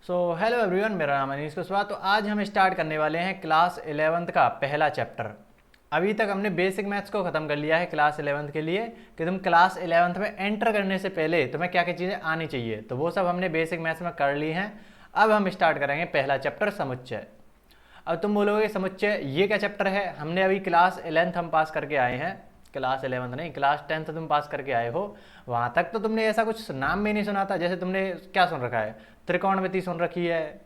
Hello everyone, मेरा नाम अनीश कुशवाहा। तो आज हम स्टार्ट करने वाले हैं क्लास 11th का पहला चैप्टर। अभी तक हमने बेसिक मैथ्स को ख़त्म कर लिया है क्लास 11th के लिए कि तुम क्लास 11th में एंटर करने से पहले तुम्हें क्या क्या चीज़ें आनी चाहिए, तो वो सब हमने बेसिक मैथ्स में कर ली हैं। अब हम स्टार्ट करेंगे पहला चैप्टर, समुच्चय। अब तुम बोलोगे समुच्चय ये क्या चैप्टर है? हमने अभी क्लास 11th हम पास करके आए हैं, क्लास 11th नहीं, क्लास 10th तुम पास करके आए हो। वहाँ तक तो तुमने ऐसा कुछ नाम भी नहीं सुना था। जैसे तुमने क्या सुन रखा है? त्रिकोणमिति सुन रखी है,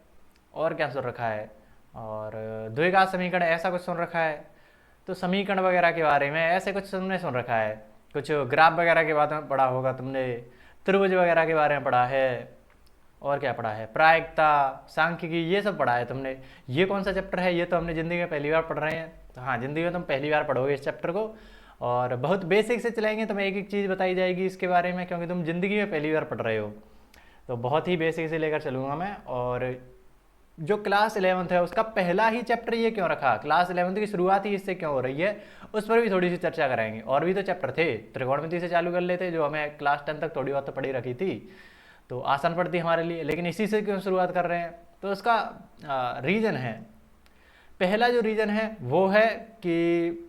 और क्या सुन रखा है, और द्विघात समीकरण ऐसा कुछ सुन रखा है। तो समीकरण वगैरह के बारे में ऐसे कुछ तुमने सुन रखा है। कुछ ग्राफ वगैरह के बारे में पढ़ा होगा तुमने, त्रिभुज वगैरह के बारे में पढ़ा है, और क्या पढ़ा है, प्रायिकता, सांख्यिकी, ये सब पढ़ा है तुमने। ये कौन सा चैप्टर है? ये तो हमने ज़िंदगी में पहली बार पढ़ रहे हैं। तो हाँ, ज़िंदगी में तुम पहली बार पढ़ोगे इस चैप्टर को, और बहुत बेसिक से चलाएंगे। तुम्हें एक एक चीज़ बताई जाएगी इसके बारे में, क्योंकि तुम ज़िंदगी में पहली बार पढ़ रहे हो। तो बहुत ही बेसिक से लेकर चलूँगा मैं। और जो क्लास 11th है उसका पहला ही चैप्टर ये क्यों रखा, क्लास 11th की शुरुआत ही इससे क्यों हो रही है, उस पर भी थोड़ी सी चर्चा कराएंगे। और भी तो चैप्टर थे, त्रिकोणमिति से चालू कर लेते, जो हमें क्लास 10 तक थोड़ी बहुत तो पढ़ी रखी थी, तो आसान पड़ती हमारे लिए। लेकिन इसी से क्यों शुरुआत कर रहे हैं? तो उसका रीज़न है, पहला जो रीज़न है वो है कि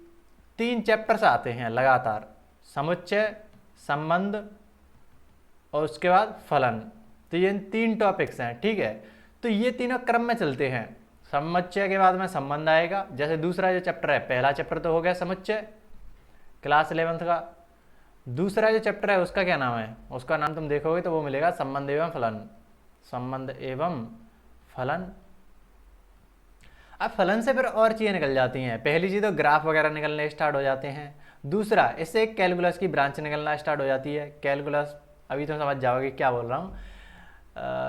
3 चैप्टर्स आते हैं लगातार, समुच्चय, संबंध और उसके बाद फलन। तो ये 3 टॉपिक्स हैं, ठीक है। तो ये तीनों क्रम में चलते हैं। समुच्चय के बाद में संबंध आएगा। जैसे दूसरा जो चैप्टर है, पहला चैप्टर तो हो गया समुच्चय क्लास 11th का। दूसरा जो चैप्टर है उसका क्या नाम है? उसका नाम तुम देखोगे तो वो मिलेगा संबंध एवं फलन। संबंध एवं फलन। अब फलन से फिर और चीज़ें निकल जाती हैं। पहली चीज़ तो ग्राफ वगैरह निकलने स्टार्ट हो जाते हैं। दूसरा, इससे एक कैलकुलस की ब्रांच निकलना स्टार्ट हो जाती है। कैलकुलस अभी तुम समझ जाओगे क्या बोल रहा हूँ।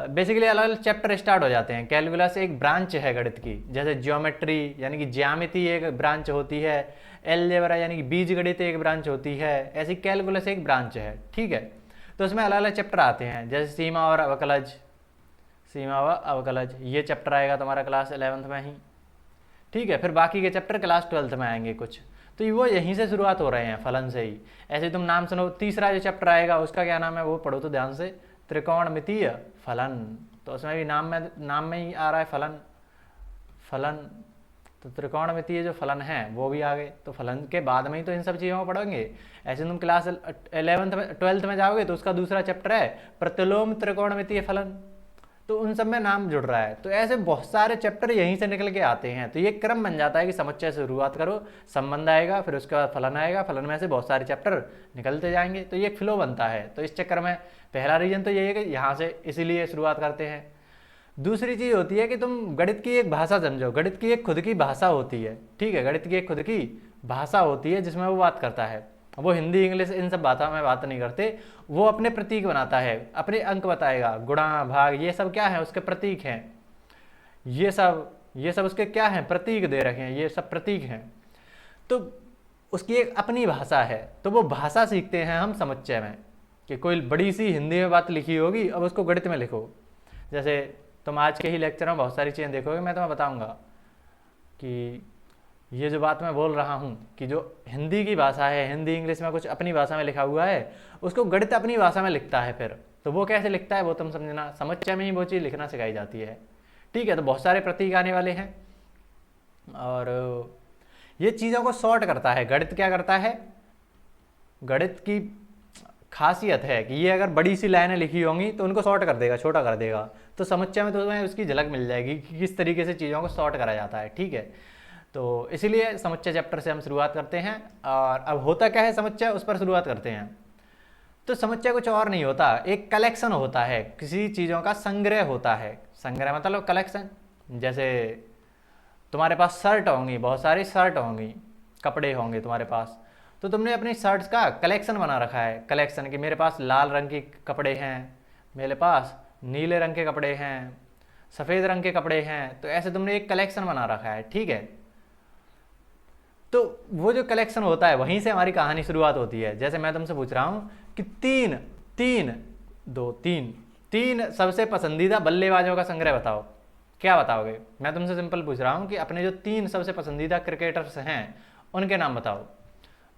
बेसिकली अलग अलग चैप्टर स्टार्ट हो जाते हैं। कैलकुलस एक ब्रांच है गणित की, जैसे ज्योमेट्री यानी कि ज्यामिति एक ब्रांच होती है, एलजेब्रा यानी कि बीज गणित एक ब्रांच होती है, ऐसी कैलकुलस एक ब्रांच है, ठीक है। तो उसमें अलग अलग चैप्टर आते हैं, जैसे सीमा और अवकलज, सीमा व अवकलज, ये चैप्टर आएगा तुम्हारा क्लास 11th में ही, ठीक है। फिर बाकी के चैप्टर क्लास 12th में आएंगे कुछ। तो वो यहीं से शुरुआत हो रहे हैं, फलन से ही। ऐसे तुम नाम सुनो, तीसरा जो चैप्टर आएगा उसका क्या नाम है वो पढ़ो तो ध्यान से, त्रिकोणमितीय फलन। तो उसमें भी नाम में ही आ रहा है फलन, फलन। तो त्रिकोणमितीय जो फलन है वो भी आ गए। तो फलन के बाद में ही तो इन सब चीज़ों को पढ़ोगे। ऐसे तुम क्लास 11th में 12th में जाओगे तो उसका दूसरा चैप्टर है प्रतिलोम त्रिकोणमितीय फलन। तो उन सब में नाम जुड़ रहा है। तो ऐसे बहुत सारे चैप्टर यहीं से निकल के आते हैं। तो ये क्रम बन जाता है कि समुच्चय से शुरुआत करो, संबंध आएगा, फिर उसके बाद फलन आएगा, फलन में से बहुत सारे चैप्टर निकलते जाएंगे। तो ये फ्लो बनता है। तो इस चक्कर में पहला रीजन तो यही है कि यहाँ से इसीलिए शुरुआत करते हैं। दूसरी चीज़ होती है कि तुम गणित की एक भाषा समझो। गणित की एक खुद की भाषा होती है, ठीक है। गणित की एक खुद की भाषा होती है जिसमें वो बात करता है। वो हिंदी इंग्लिश इन सब बातों में बात नहीं करते। वो अपने प्रतीक बनाता है, अपने अंक बताएगा, गुणा भाग ये सब क्या है उसके प्रतीक हैं। ये सब उसके क्या हैं, प्रतीक दे रखे हैं, ये सब प्रतीक हैं। तो उसकी एक अपनी भाषा है। तो वो भाषा सीखते हैं हम समुच्चय में, कि कोई बड़ी सी हिंदी में बात लिखी होगी, अब उसको गणित में लिखो। जैसे तुम आज के ही लेक्चर में बहुत सारी चीज़ें देखोगे, मैं तुम्हें बताऊंगा कि ये जो बात मैं बोल रहा हूँ कि जो हिंदी की भाषा है, हिंदी इंग्लिश में कुछ अपनी भाषा में लिखा हुआ है, उसको गणित अपनी भाषा में लिखता है। फिर तो वो कैसे लिखता है वो तुम समझना, समुच्चय में ही वो चीज़ लिखना सिखाई जाती है, ठीक है। तो बहुत सारे प्रतीक आने वाले हैं, और ये चीज़ों को शॉर्ट करता है। गणित क्या करता है? गणित की खासियत है कि ये अगर बड़ी सी लाइनें लिखी होंगी तो उनको शॉर्ट कर देगा, छोटा कर देगा। तो समुच्चय में तो तुम्हें उसकी झलक मिल जाएगी कि किस तरीके से चीज़ों को शॉर्ट करा जाता है, ठीक है। तो इसीलिए समुच्चय चैप्टर से हम शुरुआत करते हैं। और अब होता क्या है समुच्चय, उस पर शुरुआत करते हैं। तो समुच्चय कुछ और नहीं होता, एक कलेक्शन होता है, किसी चीज़ों का संग्रह होता है। संग्रह मतलब कलेक्शन। जैसे तुम्हारे पास शर्ट होंगी, बहुत सारी शर्ट होंगी, कपड़े होंगे तुम्हारे पास, तो तुमने अपनी शर्ट्स का कलेक्शन बना रखा है। कलेक्शन कि मेरे पास लाल रंग के कपड़े हैं, मेरे पास नीले रंग के कपड़े हैं, सफ़ेद रंग के कपड़े हैं। तो ऐसे तुमने एक कलेक्शन बना रखा है, ठीक है। तो वो जो कलेक्शन होता है वहीं से हमारी कहानी शुरुआत होती है। जैसे मैं तुमसे पूछ रहा हूँ कि तीन सबसे पसंदीदा बल्लेबाजों का संग्रह बताओ, क्या बताओगे? मैं तुमसे सिंपल पूछ रहा हूँ कि अपने जो 3 सबसे पसंदीदा क्रिकेटर्स हैं उनके नाम बताओ।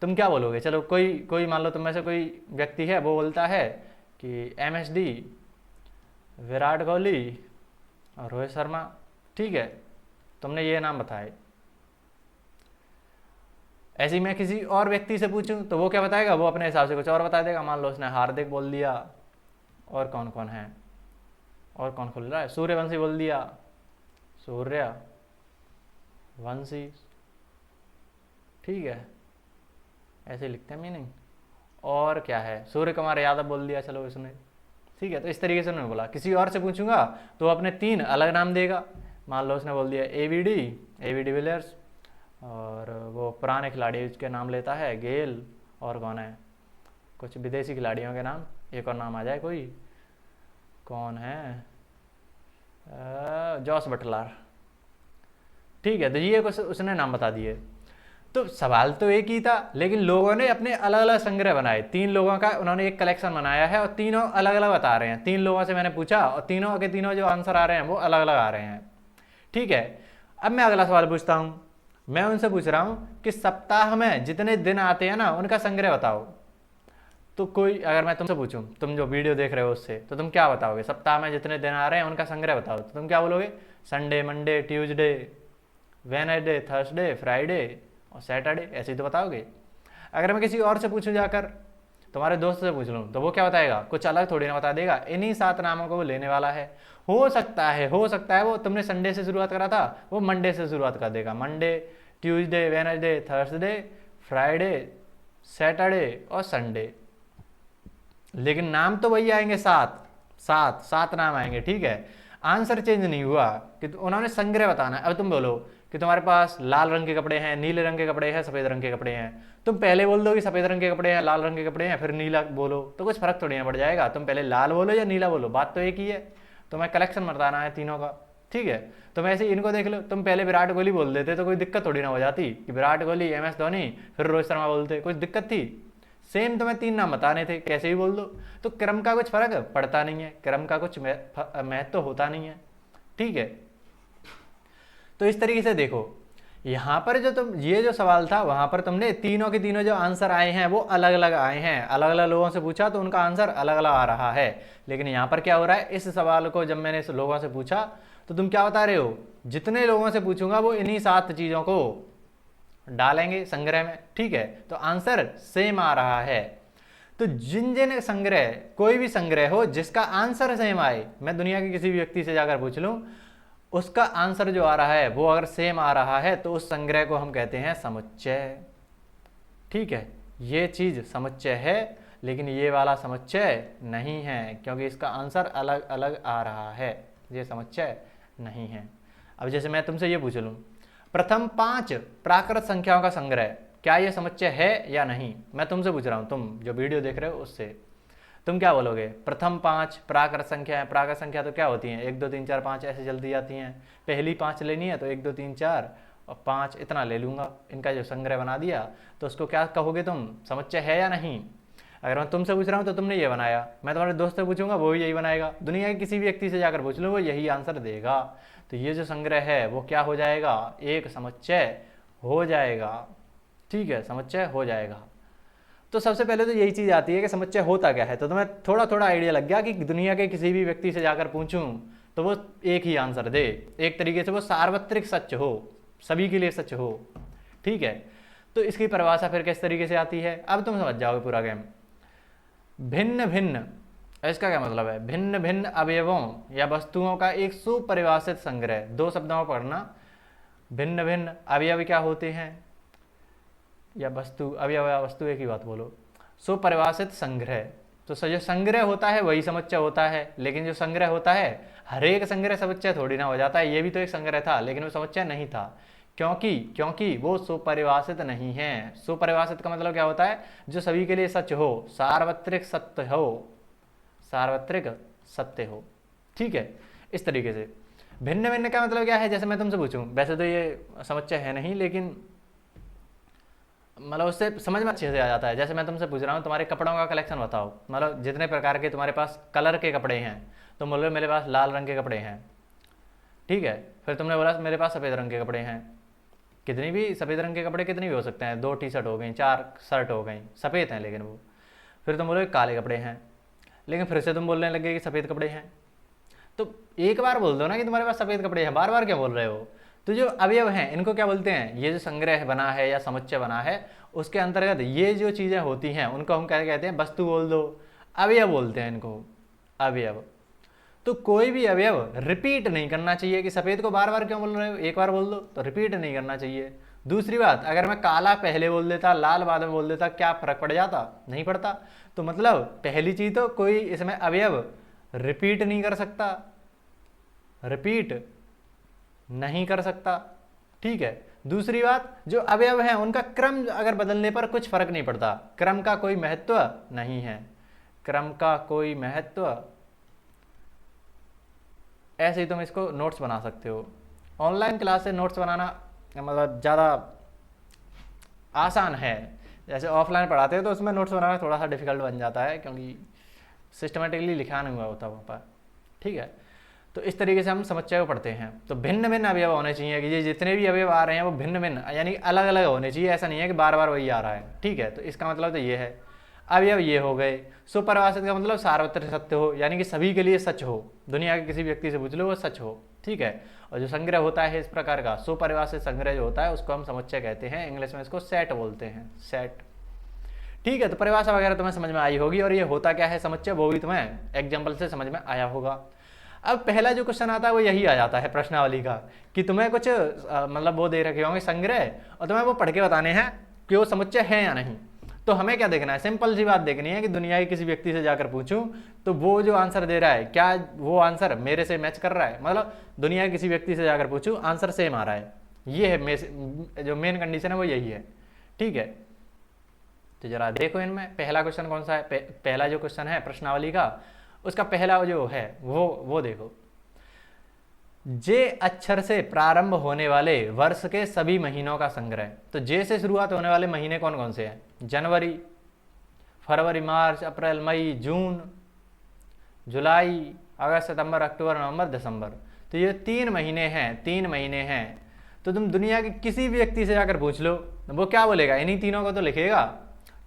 तुम क्या बोलोगे? चलो कोई मान लो तुम में से कोई व्यक्ति है, वो बोलता है कि MSD, विराट कोहली और रोहित शर्मा। ठीक है, तुमने ये नाम बताए। ऐसे ही मैं किसी और व्यक्ति से पूछूं तो वो क्या बताएगा, वो अपने हिसाब से कुछ और बता देगा। मान लो उसने हार्दिक बोल दिया, और कौन कौन है, और कौन खुल रहा है, सूर्यवंशी बोल दिया, सूर्यवंशी। ठीक है, ऐसे लिखते हैं मीनिंग। और क्या है, सूर्य कुमार यादव बोल दिया, चलो इसने। ठीक है, तो इस तरीके से उन्होंने बोला। किसी और से पूछूंगा तो अपने 3 अलग नाम देगा। मान लो उसने बोल दिया एबी डिविलियर्स, और वो पुराने खिलाड़ी उसके नाम लेता है, गेल, और कौन है, कुछ विदेशी खिलाड़ियों के नाम, एक और नाम आ जाए कोई, कौन है, जॉस बटलर। ठीक है, तो ये कुछ उसने नाम बता दिए। तो सवाल तो एक ही था, लेकिन लोगों ने अपने अलग अलग संग्रह बनाए। 3 लोगों का उन्होंने एक कलेक्शन बनाया है, और तीनों अलग अलग बता रहे हैं। 3 लोगों से मैंने पूछा, और तीनों के तीनों जो आंसर आ रहे हैं वो अलग अलग आ रहे हैं। ठीक है, अब मैं अगला सवाल पूछता हूँ। मैं उनसे पूछ रहा हूँ कि सप्ताह में जितने दिन आते हैं ना, उनका संग्रह बताओ। तो कोई, अगर मैं तुमसे पूछूं, तुम जो वीडियो देख रहे हो उससे, तो तुम क्या बताओगे, सप्ताह में जितने दिन आ रहे हैं उनका संग्रह बताओ। तो तुम क्या बोलोगे, Sunday, Monday, Tuesday, Wednesday, Thursday, Friday और सैटरडे, ऐसे ही तो बताओगे। अगर मैं किसी और से पूछूं, जाकर तुम्हारे दोस्त से पूछ लूँ, तो वो क्या बताएगा, कुछ अलग थोड़ी ना बता देगा। इन्हीं 7 नामों को वो लेने वाला है। हो सकता है वो तुमने संडे से शुरुआत करा था, वो मंडे से शुरुआत कर देगा। Monday, Tuesday, Wednesday, Thursday, Friday, Saturday और संडे। लेकिन नाम तो वही आएंगे, 7 नाम आएंगे। ठीक है, आंसर चेंज नहीं हुआ, कि उन्होंने संग्रह बताना है। अब तुम बोलो कि तुम्हारे पास लाल रंग के कपड़े हैं, नीले रंग के कपड़े हैं, सफ़ेद रंग के कपड़े हैं। तुम पहले बोल दो कि सफ़ेद रंग के कपड़े हैं, लाल रंग के कपड़े हैं, फिर नीला बोलो, तो कुछ फर्क थोड़ी ना पड़ जाएगा। तुम पहले लाल बोलो या नीला बोलो, बात तो एक ही है। तुम्हें कलेक्शन बताना है तीनों का। ठीक है, तुम ऐसे इनको देख लो, तुम पहले विराट कोहली बोल देते तो कोई दिक्कत थोड़ी ना हो जाती, कि विराट कोहली, MS धोनी, फिर रोहित शर्मा बोलते, कुछ दिक्कत थी। सेम तुम्हें 3 नाम बताने थे, कैसे भी बोल दो। तो क्रम का कुछ फर्क पड़ता नहीं है, क्रम का कुछ महत्व होता नहीं है। ठीक है, तो इस तरीके से देखो, यहाँ पर जो तुम, ये जो सवाल था, वहाँ पर तुमने तीनों के तीनों जो आंसर आए हैं वो अलग अलग आए हैं। अलग अलग लोगों से पूछा तो उनका आंसर अलग अलग आ रहा है। लेकिन यहाँ पर क्या हो रहा है, इस सवाल को जब मैंने इस लोगों से पूछा तो तुम क्या बता रहे हो, जितने लोगों से पूछूंगा वो इन्हीं 7 चीज़ों को डालेंगे संग्रह में। ठीक है, तो आंसर सेम आ रहा है। तो जिन जिन संग्रह, कोई भी संग्रह हो जिसका आंसर सेम आए, मैं दुनिया के किसी भी व्यक्ति से जाकर पूछ लूं, उसका आंसर जो आ रहा है वो अगर सेम आ रहा है, तो उस संग्रह को हम कहते हैं समुच्चय। ठीक है, ये चीज समुच्चय है, लेकिन ये वाला समुच्चय नहीं है, क्योंकि इसका आंसर अलग अलग आ रहा है। ये समुच्चय नहीं है। अब जैसे मैं तुमसे ये पूछ लूं, प्रथम 5 प्राकृत संख्याओं का संग्रह, क्या ये समुच्चय है या नहीं। मैं तुमसे पूछ रहा हूँ, तुम जो वीडियो देख रहे हो उससे, तुम क्या बोलोगे, प्रथम 5 प्राकृत संख्या है। प्राकृत संख्या तो क्या होती हैं, 1 2 3 4 5 ऐसे जल्दी जाती हैं। पहली 5 लेनी है तो 1 2 3 4 और 5 इतना ले लूँगा। इनका जो संग्रह बना दिया, तो उसको क्या कहोगे तुम, समुच्चय है या नहीं। अगर मैं तुमसे पूछ रहा हूँ तो तुमने ये बनाया, मैं तुम्हारे दोस्त से पूछूंगा वो भी यही बनाएगा, दुनिया के किसी भी व्यक्ति से जाकर पूछ लो वो यही आंसर देगा। तो ये जो संग्रह है वो क्या हो जाएगा, एक समुच्चय हो जाएगा। ठीक है, समुच्चय हो जाएगा। तो सबसे पहले तो यही चीज़ आती है कि समुच्चय होता क्या है। तो तुम्हें थोड़ा थोड़ा आइडिया लग गया कि दुनिया के किसी भी व्यक्ति से जाकर पूछूं तो वो एक ही आंसर दे, एक तरीके से वो सार्वत्रिक सच हो, सभी के लिए सच हो। ठीक है, तो इसकी परिभाषा फिर किस तरीके से आती है, अब तुम समझ जाओगे पूरा गेम। भिन्न भिन्न, इसका क्या मतलब है, भिन्न भिन्न अवयवों या वस्तुओं का एक सुपरिभाषित संग्रह। 2 शब्दों में पढ़ना, भिन्न भिन्न अवयव क्या होते हैं, या वस्तु, अवयव या वस्तु एक ही बात बोलो। सुपरिभाषित संग्रह, तो जो संग्रह होता है वही समुच्चय होता है। लेकिन जो संग्रह होता है, हर एक संग्रह समुच्चय थोड़ी ना हो जाता है। ये भी तो एक संग्रह था, लेकिन वो समुच्चय नहीं था, क्योंकि वो सुपरिभाषित नहीं है। सुपरिभाषित का मतलब क्या होता है, जो सभी के लिए सच हो, सार्वत्रिक सत्य हो, सार्वत्रिक सत्य हो। ठीक है, इस तरीके से। भिन्न भिन्न का मतलब क्या है, जैसे मैं तुमसे पूछूं, वैसे तो ये समुच्चय है नहीं, लेकिन मतलब उससे समझ में अच्छे से आ जाता है। जैसे मैं तुमसे पूछ रहा हूँ, तुम्हारे कपड़ों का कलेक्शन बताओ, मतलब जितने प्रकार के तुम्हारे पास कलर के कपड़े हैं, तो बोलो मेरे पास लाल रंग के कपड़े हैं। ठीक है, फिर तुमने बोला मेरे पास सफ़ेद रंग के कपड़े हैं। कितनी भी सफ़ेद रंग के कपड़े कितनी भी हो सकते हैं, 2 टी-शर्ट हो गई, 4 शर्ट हो गई, सफ़ेद हैं लेकिन वो। फिर तुम बोलो काले कपड़े हैं, लेकिन फिर से तुम बोलने लगे कि सफ़ेद कपड़े हैं। तो एक बार बोल दो ना कि तुम्हारे पास सफ़ेद कपड़े हैं, बार बार क्या बोल रहे हो। तो जो अवयव हैं इनको क्या बोलते हैं, ये जो संग्रह बना है या समुच्चय बना है उसके अंतर्गत ये जो चीज़ें होती हैं उनको हम क्या कहते हैं, वस्तु बोल दो, अवयव बोलते हैं इनको, अवयव। तो कोई भी अवयव रिपीट नहीं करना चाहिए कि सफ़ेद को बार बार क्यों बोल रहे हो, एक बार बोल दो तो रिपीट नहीं करना चाहिए। दूसरी बात, अगर मैं काला पहले बोल देता लाल बाद में बोल देता क्या फ़र्क पड़ जाता, नहीं पड़ता। तो मतलब पहली चीज़ तो कोई इसमें अवयव रिपीट नहीं कर सकता, रिपीट नहीं कर सकता, ठीक है। दूसरी बात, जो अवयव हैं उनका क्रम अगर बदलने पर कुछ फर्क नहीं पड़ता, क्रम का कोई महत्व नहीं है, क्रम का कोई महत्व। ऐसे ही तुम इसको नोट्स बना सकते हो। ऑनलाइन क्लास से नोट्स बनाना मतलब ज़्यादा आसान है, जैसे ऑफलाइन पढ़ाते हैं तो उसमें नोट्स बनाना थोड़ा सा डिफिकल्ट बन जाता है क्योंकि सिस्टमेटिकली लिखा नहीं हुआ होता वहाँ पर, ठीक है। तो इस तरीके से हम समुच्चय को पढ़ते हैं। तो भिन्न भिन्न अवयव होने चाहिए कि ये जितने भी अवयव आ रहे हैं वो भिन्न भिन्न यानी अलग अलग होने चाहिए, ऐसा नहीं है कि बार बार वही आ रहा है, ठीक है। तो इसका मतलब तो ये है, अवयव ये हो गए। सुपरिभाषित का मतलब सार्वत्रिक सत्य हो, यानी कि सभी के लिए सच हो, दुनिया के किसी व्यक्ति से पूछ लो वो सच हो, ठीक है। और जो संग्रह होता है इस प्रकार का सुपरिभाषित संग्रह जो होता है उसको हम समुच्चय कहते हैं, इंग्लिश में इसको सेट बोलते हैं, सेट, ठीक है। तो परिभाषा वगैरह तुम्हें समझ में आई होगी और ये होता क्या है समुच्चय वो भी तुम्हें एग्जाम्पल से समझ में आया होगा। अब पहला जो क्वेश्चन आता है वो यही आ जाता है प्रश्नावली का कि तुम्हें कुछ मतलब वो दे रखे होंगे संग्रह और तुम्हें वो पढ़ के बताने हैं कि वो समुच्चय है या नहीं। तो हमें क्या देखना है, सिंपल सी बात देखनी है कि दुनिया के किसी व्यक्ति से जाकर पूछूं तो वो जो आंसर दे रहा है क्या वो आंसर मेरे से मैच कर रहा है, मतलब दुनिया के किसी व्यक्ति से जाकर पूछूं आंसर सेम आ रहा है, ये है जो मेन कंडीशन है वो यही है, ठीक है। तो जरा देखो इनमें पहला क्वेश्चन कौन सा है, पहला जो क्वेश्चन है प्रश्नावली का उसका पहला जो है वो देखो, जे अक्षर से प्रारंभ होने वाले वर्ष के सभी महीनों का संग्रह। तो जे से शुरुआत होने वाले महीने कौन कौन से हैं, जनवरी, फरवरी, मार्च, अप्रैल, मई, जून, जुलाई, अगस्त, सितंबर, अक्टूबर, नवंबर, दिसंबर। तो ये 3 महीने हैं, 3 महीने हैं। तो तुम दुनिया के किसी भी व्यक्ति से जाकर पूछ लो वो क्या बोलेगा, इन्हीं तीनों को तो लिखेगा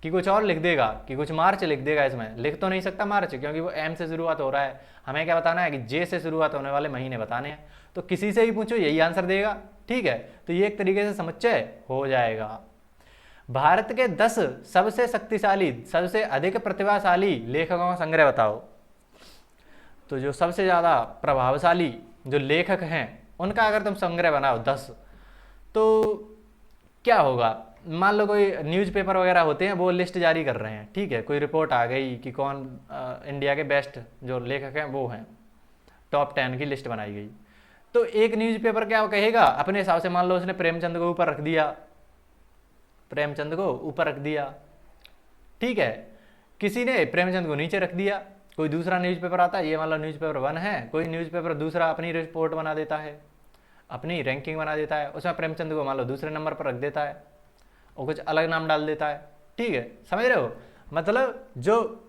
कि कुछ और लिख देगा, कि कुछ मार्च लिख देगा। इसमें लिख तो नहीं सकता मार्च क्योंकि वो एम से शुरुआत हो रहा है, हमें क्या बताना है कि जे से शुरुआत होने वाले महीने बताने हैं। तो किसी से भी पूछो यही आंसर देगा, ठीक है। तो ये एक तरीके से समुच्चय हो जाएगा। भारत के 10 सबसे शक्तिशाली सबसे अधिक प्रतिभाशाली लेखकों का संग्रह बताओ। तो जो सबसे ज़्यादा प्रभावशाली जो लेखक हैं उनका अगर तुम संग्रह बनाओ 10, तो क्या होगा, मान लो कोई न्यूज़पेपर वगैरह होते हैं वो लिस्ट जारी कर रहे हैं, ठीक है। कोई रिपोर्ट आ गई कि कौन इंडिया के बेस्ट जो लेखक हैं वो हैं, टॉप 10 की लिस्ट बनाई गई। तो एक न्यूज़पेपर क्या कहेगा अपने हिसाब से, मान लो उसने प्रेमचंद को ऊपर रख दिया, प्रेमचंद को ऊपर रख दिया, ठीक है। किसी ने प्रेमचंद को नीचे रख दिया, कोई दूसरा न्यूज़पेपर आता है, ये मान लो न्यूज़पेपर 1 है, कोई न्यूज़पेपर दूसरा अपनी रिपोर्ट बना देता है, अपनी रैंकिंग बना देता है, उसमें प्रेमचंद को मान लो दूसरे नंबर पर रख देता है और कुछ अलग नाम डाल देता है, ठीक है। समझ रहे हो, मतलब जो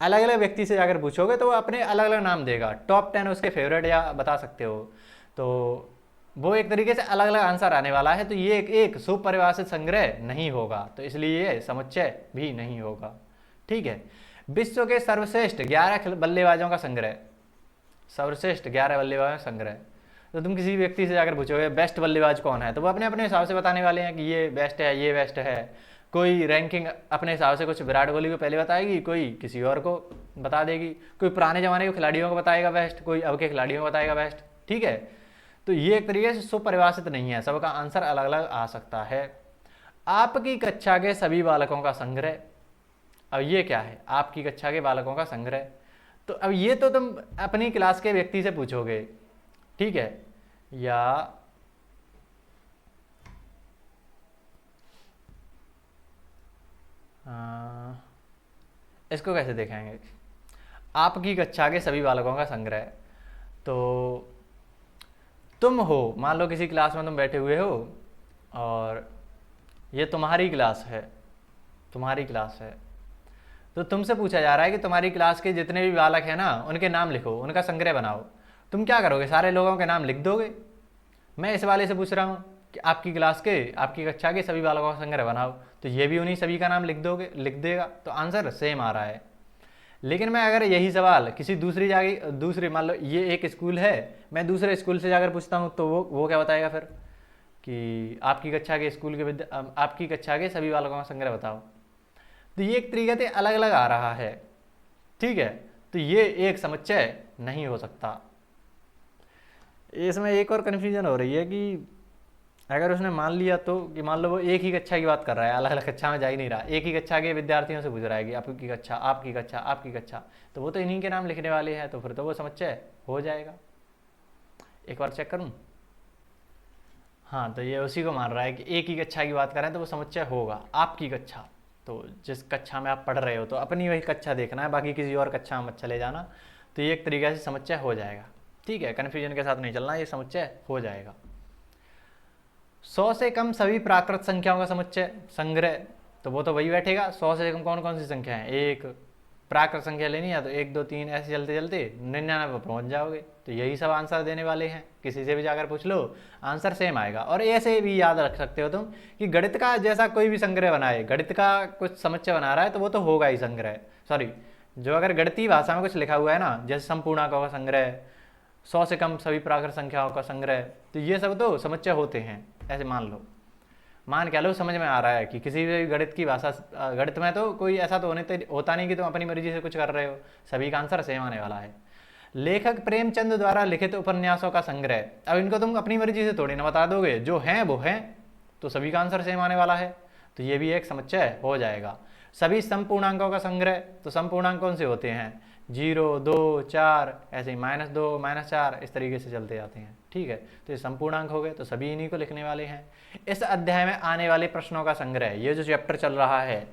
अलग अलग व्यक्ति से जाकर पूछोगे तो वो अपने अलग अलग नाम देगा, टॉप 10 उसके फेवरेट या बता सकते हो। तो वो एक तरीके से अलग अलग आंसर आने वाला है। तो ये एक सुपरिभाषित संग्रह नहीं होगा, तो इसलिए ये समुच्चय भी नहीं होगा, ठीक है। विश्व के सर्वश्रेष्ठ 11 बल्लेबाजों का संग्रह, सर्वश्रेष्ठ 11 बल्लेबाजों का संग्रह। तो तुम किसी व्यक्ति से जाकर पूछोगे बेस्ट बल्लेबाज कौन है, तो वो अपने अपने हिसाब से बताने वाले हैं कि ये बेस्ट है, ये बेस्ट है। कोई रैंकिंग अपने हिसाब से, कुछ विराट कोहली को पहले बताएगी, कोई किसी और को बता देगी, कोई पुराने ज़माने के खिलाड़ियों को बताएगा बेस्ट, कोई अब के खिलाड़ियों को बताएगा बेस्ट, ठीक है। तो ये एक तरीके से सुपरिभाषित नहीं है, सबका आंसर अलग अलग आ सकता है। आपकी कक्षा के सभी बालकों का संग्रह, अब ये क्या है, आपकी कक्षा के बालकों का संग्रह। तो अब ये तो तुम अपनी क्लास के व्यक्ति से पूछोगे, ठीक है। या इसको कैसे देखेंगे, आपकी कक्षा के सभी बालकों का संग्रह। तो तुम हो, मान लो किसी क्लास में तुम बैठे हुए हो और ये तुम्हारी क्लास है, तुम्हारी क्लास है। तो तुमसे पूछा जा रहा है कि तुम्हारी क्लास के जितने भी बालक हैं ना उनके नाम लिखो, उनका संग्रह बनाओ। तुम क्या करोगे, सारे लोगों के नाम लिख दोगे। मैं इस वाले से पूछ रहा हूँ कि आपकी क्लास के, आपकी कक्षा के सभी बालकों का संग्रह बनाओ, तो ये भी उन्हीं सभी का नाम लिख दोगे, लिख देगा। तो आंसर सेम आ रहा है। लेकिन मैं अगर यही सवाल किसी दूसरी जगह, दूसरी मान लो ये एक स्कूल है, मैं दूसरे स्कूल से जाकर पूछता हूँ तो वो क्या बताएगा फिर कि आपकी कक्षा के स्कूल के आपकी कक्षा के सभी बालकों का संग्रह बताओ। तो ये एक तरीके से अलग अलग आ रहा है, ठीक है। तो ये एक समुच्चय नहीं हो सकता। इसमें एक और कन्फ्यूजन हो रही है कि अगर उसने मान लिया तो कि मान लो वो एक ही कक्षा की बात कर रहा है, अलग अलग कक्षा में जा ही नहीं रहा, एक ही कक्षा के विद्यार्थियों से पूछ रहा है कि आपकी कक्षा, आपकी कक्षा, आपकी कक्षा, तो वो तो इन्हीं के नाम लिखने वाले हैं, तो फिर तो वो समुच्चय हो जाएगा। एक बार चेक करूं, हाँ, तो ये उसी को मान रहा है कि एक ही कक्षा की बात करें तो वो समुच्चय होगा। आपकी कक्षा, तो जिस कक्षा में आप पढ़ रहे हो तो अपनी वही कक्षा देखना है, बाकी किसी और कक्षा में मत चले जाना। तो ये एक तरीके से समुच्चय हो जाएगा, ठीक है। कन्फ्यूजन के साथ नहीं चलना, ये समुच्चय हो जाएगा। 100 से कम सभी प्राकृत संख्याओं का समुच्चय संग्रह, तो वो तो वही बैठेगा। 100 से कम कौन कौन सी संख्या है? एक प्राकृत संख्या लेनी है तो 1 2 3 ऐसे चलते चलते 99 पर पहुंच जाओगे। तो यही सब आंसर देने वाले हैं, किसी से भी जाकर पूछ लो आंसर सेम आएगा। और ऐसे भी याद रख सकते हो तुम कि गणित का जैसा कोई भी संग्रह बनाए, गणित का कुछ समुच्चय बना रहा है तो वो तो होगा ही संग्रह, सॉरी, जो अगर गणितीय भाषा में कुछ लिखा हुआ है ना, जैसे संपूर्णांकों का संग्रह, 100 से कम सभी प्राकृत संख्याओं का संग्रह, तो ये सब तो समुच्चय होते हैं। ऐसे मान लो, मान क्या लो, समझ में आ रहा है कि किसी भी गणित की भाषा, गणित में तो कोई ऐसा तो होता नहीं कि तुम अपनी मर्जी से कुछ कर रहे हो, सभी का आंसर सेम आने वाला है। लेखक प्रेमचंद द्वारा लिखित उपन्यासों का संग्रह, अब इनको तुम अपनी मर्जी से थोड़ी ना बता दोगे, जो हैं वो हैं, तो सभी का आंसर सेम आने वाला है, तो ये भी एक समुच्चय हो जाएगा। सभी संपूर्णांकों का संग्रह, तो संपूर्णांक कौन से होते हैं? 0 2 4, ऐसे ही -2 -4, इस तरीके से चलते जाते हैं, ठीक है। तो ये संपूर्णांक हो गए, तो सभी इन्हीं को लिखने वाले हैं। इस अध्याय में आने वाले प्रश्नों का संग्रह, ये जो चैप्टर चल रहा है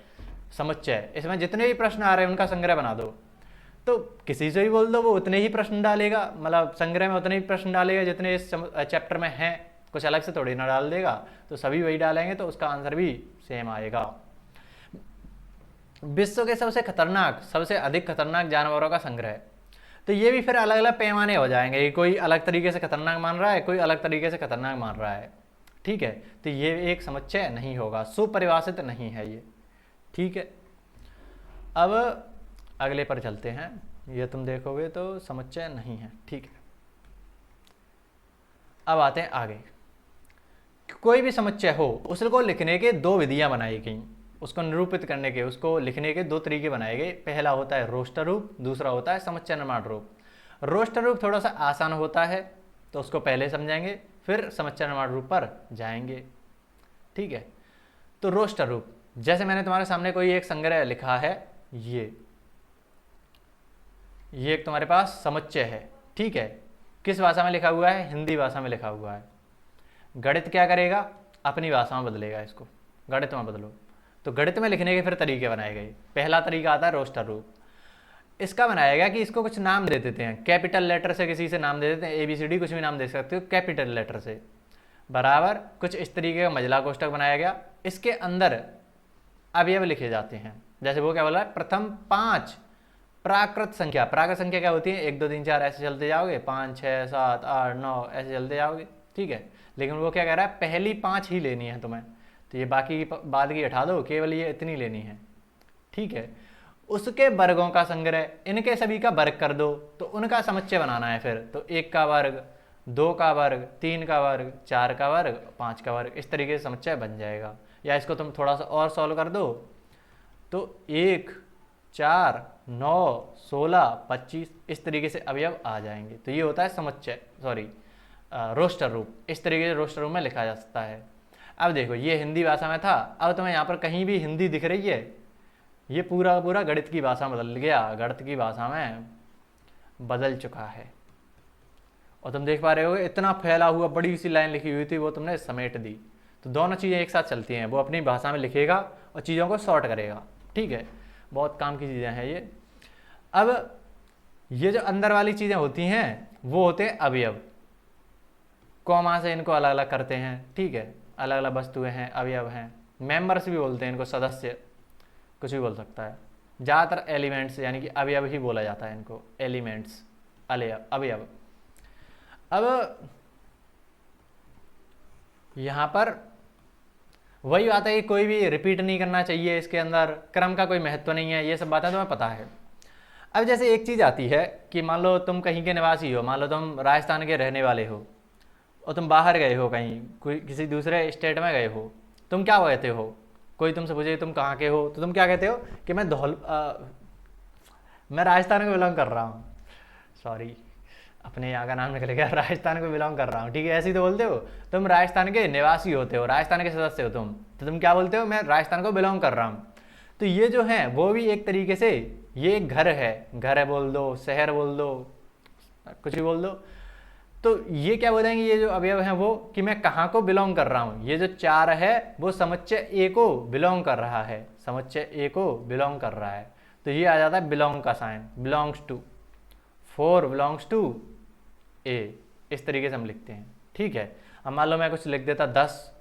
समुच्चय, इसमें जितने भी प्रश्न आ रहे हैं उनका संग्रह बना दो। तो किसी से भी बोल दो, वो उतने ही प्रश्न डालेगा, मतलब संग्रह में उतने ही प्रश्न डालेगा जितने इस चैप्टर में हैं, कुछ अलग से थोड़ी ना डाल देगा। तो सभी वही डालेंगे तो उसका आंसर भी सेम आएगा। विश्व के सबसे खतरनाक, सबसे अधिक खतरनाक जानवरों का संग्रह, तो ये भी फिर अलग अलग पैमाने हो जाएंगे, कोई अलग तरीके से खतरनाक मान रहा है, कोई अलग तरीके से खतरनाक मान रहा है, ठीक है। तो ये एक समुच्चय नहीं होगा, सुपरिभाषित नहीं है ये, ठीक है। अब अगले पर चलते हैं, ये तुम देखोगे तो समुच्चय नहीं है, ठीक है। अब आते हैं आगे। कोई भी समुच्चय हो उसको लिखने के 2 विधियां बनाई गई, उसको निरूपित करने के, उसको लिखने के 2 तरीके बनाए गए। पहला होता है रोस्टर रूप, दूसरा होता है समुच्चय निर्माण रूप। रोस्टर रूप थोड़ा सा आसान होता है, तो उसको पहले समझेंगे, फिर समुच्चय निर्माण रूप पर जाएंगे, ठीक है। तो रोस्टर रूप, जैसे मैंने तुम्हारे सामने कोई एक संग्रह लिखा है, ये एक तुम्हारे पास समुच्चय है, ठीक है। किस भाषा में लिखा हुआ है? हिंदी भाषा में लिखा हुआ है। गणित क्या करेगा? अपनी भाषा में बदलेगा इसको, गणित में बदलो। तो गणित में लिखने के फिर तरीके बनाए गए। पहला तरीका आता है रोस्टर रूप। इसका बनाया गया कि इसको कुछ नाम दे देते हैं, कैपिटल लेटर से किसी से नाम दे देते हैं, ABCD कुछ भी नाम दे सकते हो, कैपिटल लेटर से बराबर कुछ इस तरीके का मझला कोष्टक बनाया गया। इसके अंदर अवयव लिखे जाते हैं, जैसे वो क्या बोला है, प्रथम 5 प्राकृत संख्या। प्राकृत संख्या क्या होती है? 1 2 3 4 ऐसे चलते जाओगे, 5 6 7 8 9 ऐसे चलते जाओगे, ठीक है। लेकिन वो क्या कह रहा है, पहली 5 ही लेनी है तुम्हें, तो ये बाकी की बाद की हटा दो, केवल ये इतनी लेनी है, ठीक है। उसके वर्गों का संग्रह, इनके सभी का वर्ग कर दो, तो उनका समुच्चय बनाना है फिर। तो 1 का वर्ग, 2 का वर्ग, 3 का वर्ग, 4 का वर्ग, 5 का वर्ग, इस तरीके से समुच्चय बन जाएगा। या इसको तुम थोड़ा सा और सॉल्व कर दो, तो 1 4 9 16 25 इस तरीके से अवयव आ जाएंगे। तो ये होता है समुच्चय, सॉरी रोस्टर रूप। इस तरीके से रोस्टर रूप में लिखा जा सकता है। अब देखो, ये हिंदी भाषा में था, अब तुम्हें यहाँ पर कहीं भी हिंदी दिख रही है? ये पूरा पूरा गणित की भाषा में बदल गया, गणित की भाषा में बदल चुका है। और तुम देख पा रहे हो इतना फैला हुआ बड़ी सी लाइन लिखी हुई थी, वो तुमने समेट दी। तो दोनों चीज़ें एक साथ चलती हैं, वो अपनी भाषा में लिखेगा और चीज़ों को सॉर्ट करेगा, ठीक है। बहुत काम की चीज़ें हैं ये। अब ये जो अंदर वाली चीज़ें होती हैं वो होते हैं अवयव, कॉमा से इनको अलग अलग करते हैं, ठीक है। अलग अलग वस्तुएं हैं, अवयव हैं। मेंबर्स भी बोलते हैं इनको, सदस्य, कुछ भी बोल सकता है। ज़्यादातर एलिमेंट्स यानी कि अवयव ही बोला जाता है इनको, एलिमेंट्स, अवयव। अब यहाँ पर वही बात है कि कोई भी रिपीट नहीं करना चाहिए, इसके अंदर क्रम का कोई महत्व नहीं है, ये सब बातें तुम्हें पता है। अब जैसे एक चीज़ आती है कि मान लो तुम कहीं के निवासी हो, मान लो तुम राजस्थान के रहने वाले हो और तुम बाहर गए हो, कहीं कोई किसी दूसरे स्टेट में गए हो, तुम क्या कहते हो? कोई तुमसे पूछे तुम कहाँ के हो, तो तुम क्या कहते हो कि मैं राजस्थान को बिलोंग कर रहा हूँ। सॉरी, अपने यहाँ का नाम निकल गया, राजस्थान को बिलोंग कर रहा हूँ, ठीक है, ऐसे ही तो बोलते हो। तुम राजस्थान के निवासी होते हो, राजस्थान के सदस्य हो तुम, तो तुम क्या बोलते हो? मैं राजस्थान को बिलोंग कर रहा हूँ। तो ये जो है वो भी एक तरीके से ये एक घर है बोल दो, शहर बोल दो, कुछ भी बोल दो। तो ये क्या बोलेंगे, ये जो अवयव हैं वो, कि मैं कहाँ को बिलोंग कर रहा हूँ। ये जो चार है वो समुच्चय ए को बिलोंग कर रहा है, समुच्चय ए को बिलोंग कर रहा है। तो ये आ जाता है बिलोंग का sign, belongs to, 4 belongs to A, इस तरीके से हम लिखते हैं, ठीक है। अब मान लो मैं कुछ लिख देता 10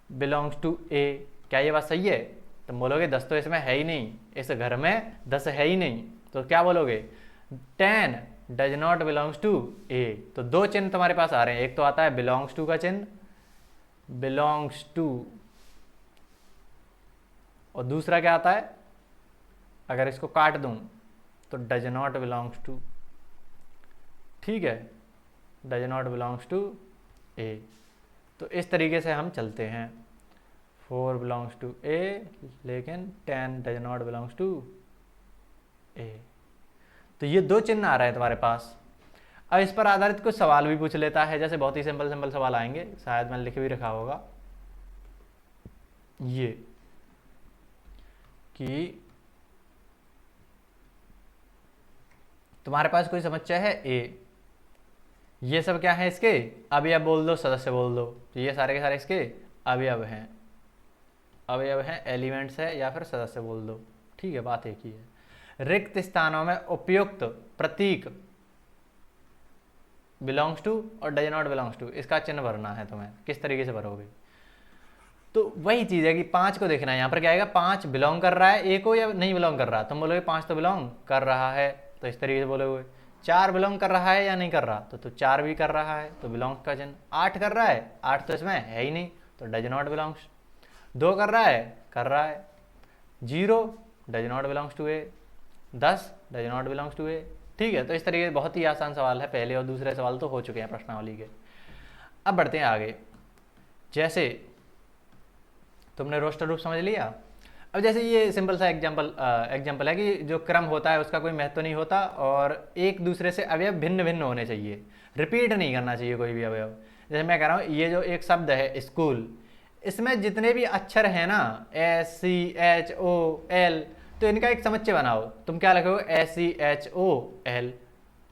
बिलोंग्स टू ए, क्या ये बात सही है? तुम बोलोगे 10 तो इसमें है ही नहीं, इस घर में 10 है ही नहीं, तो क्या बोलोगे? 10 डज नॉट बिलोंग्स टू ए। तो दो चिन्ह तुम्हारे पास आ रहे हैं, एक तो आता है बिलोंग्स टू का चिन्ह, बिलोंग्स टू, और दूसरा क्या आता है, अगर इसको काट दूं तो डज नॉट बिलोंग्स टू, ठीक है, डज नॉट बिलोंग्स टू ए। तो इस तरीके से हम चलते हैं, 4 बिलोंग्स टू ए लेकिन 10 डज नॉट बिलोंग्स टू ए। तो ये दो चिन्ह आ रहे हैं तुम्हारे पास। अब इस पर आधारित कुछ सवाल भी पूछ लेता है, जैसे बहुत ही सिंपल सिंपल सवाल आएंगे, शायद मैंने लिख भी रखा होगा ये, कि तुम्हारे पास कोई समस्या है ए, ये सब क्या है इसके अवयव बोल दो, सदस्य बोल दो, तो ये सारे के सारे इसके अवयव हैं, अवयव हैं, एलिमेंट्स है या फिर सदस्य बोल दो, ठीक है, बात एक ही है। रिक्त स्थानों में उपयुक्त प्रतीक बिलोंग्स टू और डज नॉट बिलोंग्स टू, इसका चिन्ह भरना है तुम्हें, किस तरीके से भरोगे? तो वही चीज़ है कि 5 को देखना है, यहाँ पर क्या आएगा, 5 बिलोंग कर रहा है ए को या नहीं बिलोंग कर रहा? तुम बोलोगे 5 तो बिलोंग कर रहा है, तो इस तरीके से बोलोगे। 4 बिलोंग कर रहा है या नहीं कर रहा? तो 4 भी कर रहा है, तो बिलोंग का चिन्ह। 8 कर रहा है, 8 तो इसमें है ही नहीं, तो डज नॉट बिलोंग्स। 2 कर रहा है, 0 does not belongs to A, 10 does not belongs to A, ठीक है। तो इस तरीके से बहुत ही आसान सवाल है, पहले और दूसरे सवाल तो हो चुके हैं प्रश्नावली के। अब बढ़ते हैं आगे, जैसे तुमने रोस्टर रूप समझ लिया। अब जैसे ये सिंपल सा एग्जाम्पल है कि जो क्रम होता है उसका कोई महत्व नहीं होता और एक दूसरे से अवयव भिन्न भिन्न होने चाहिए, रिपीट नहीं करना चाहिए कोई भी अवयव। जैसे मैं कह रहा हूँ ये जो एक शब्द है स्कूल, इसमें जितने भी अक्षर हैं ना, S C H O L, तो इनका एक समुच्चय बनाओ। तुम क्या लिखोगे? S C H O L,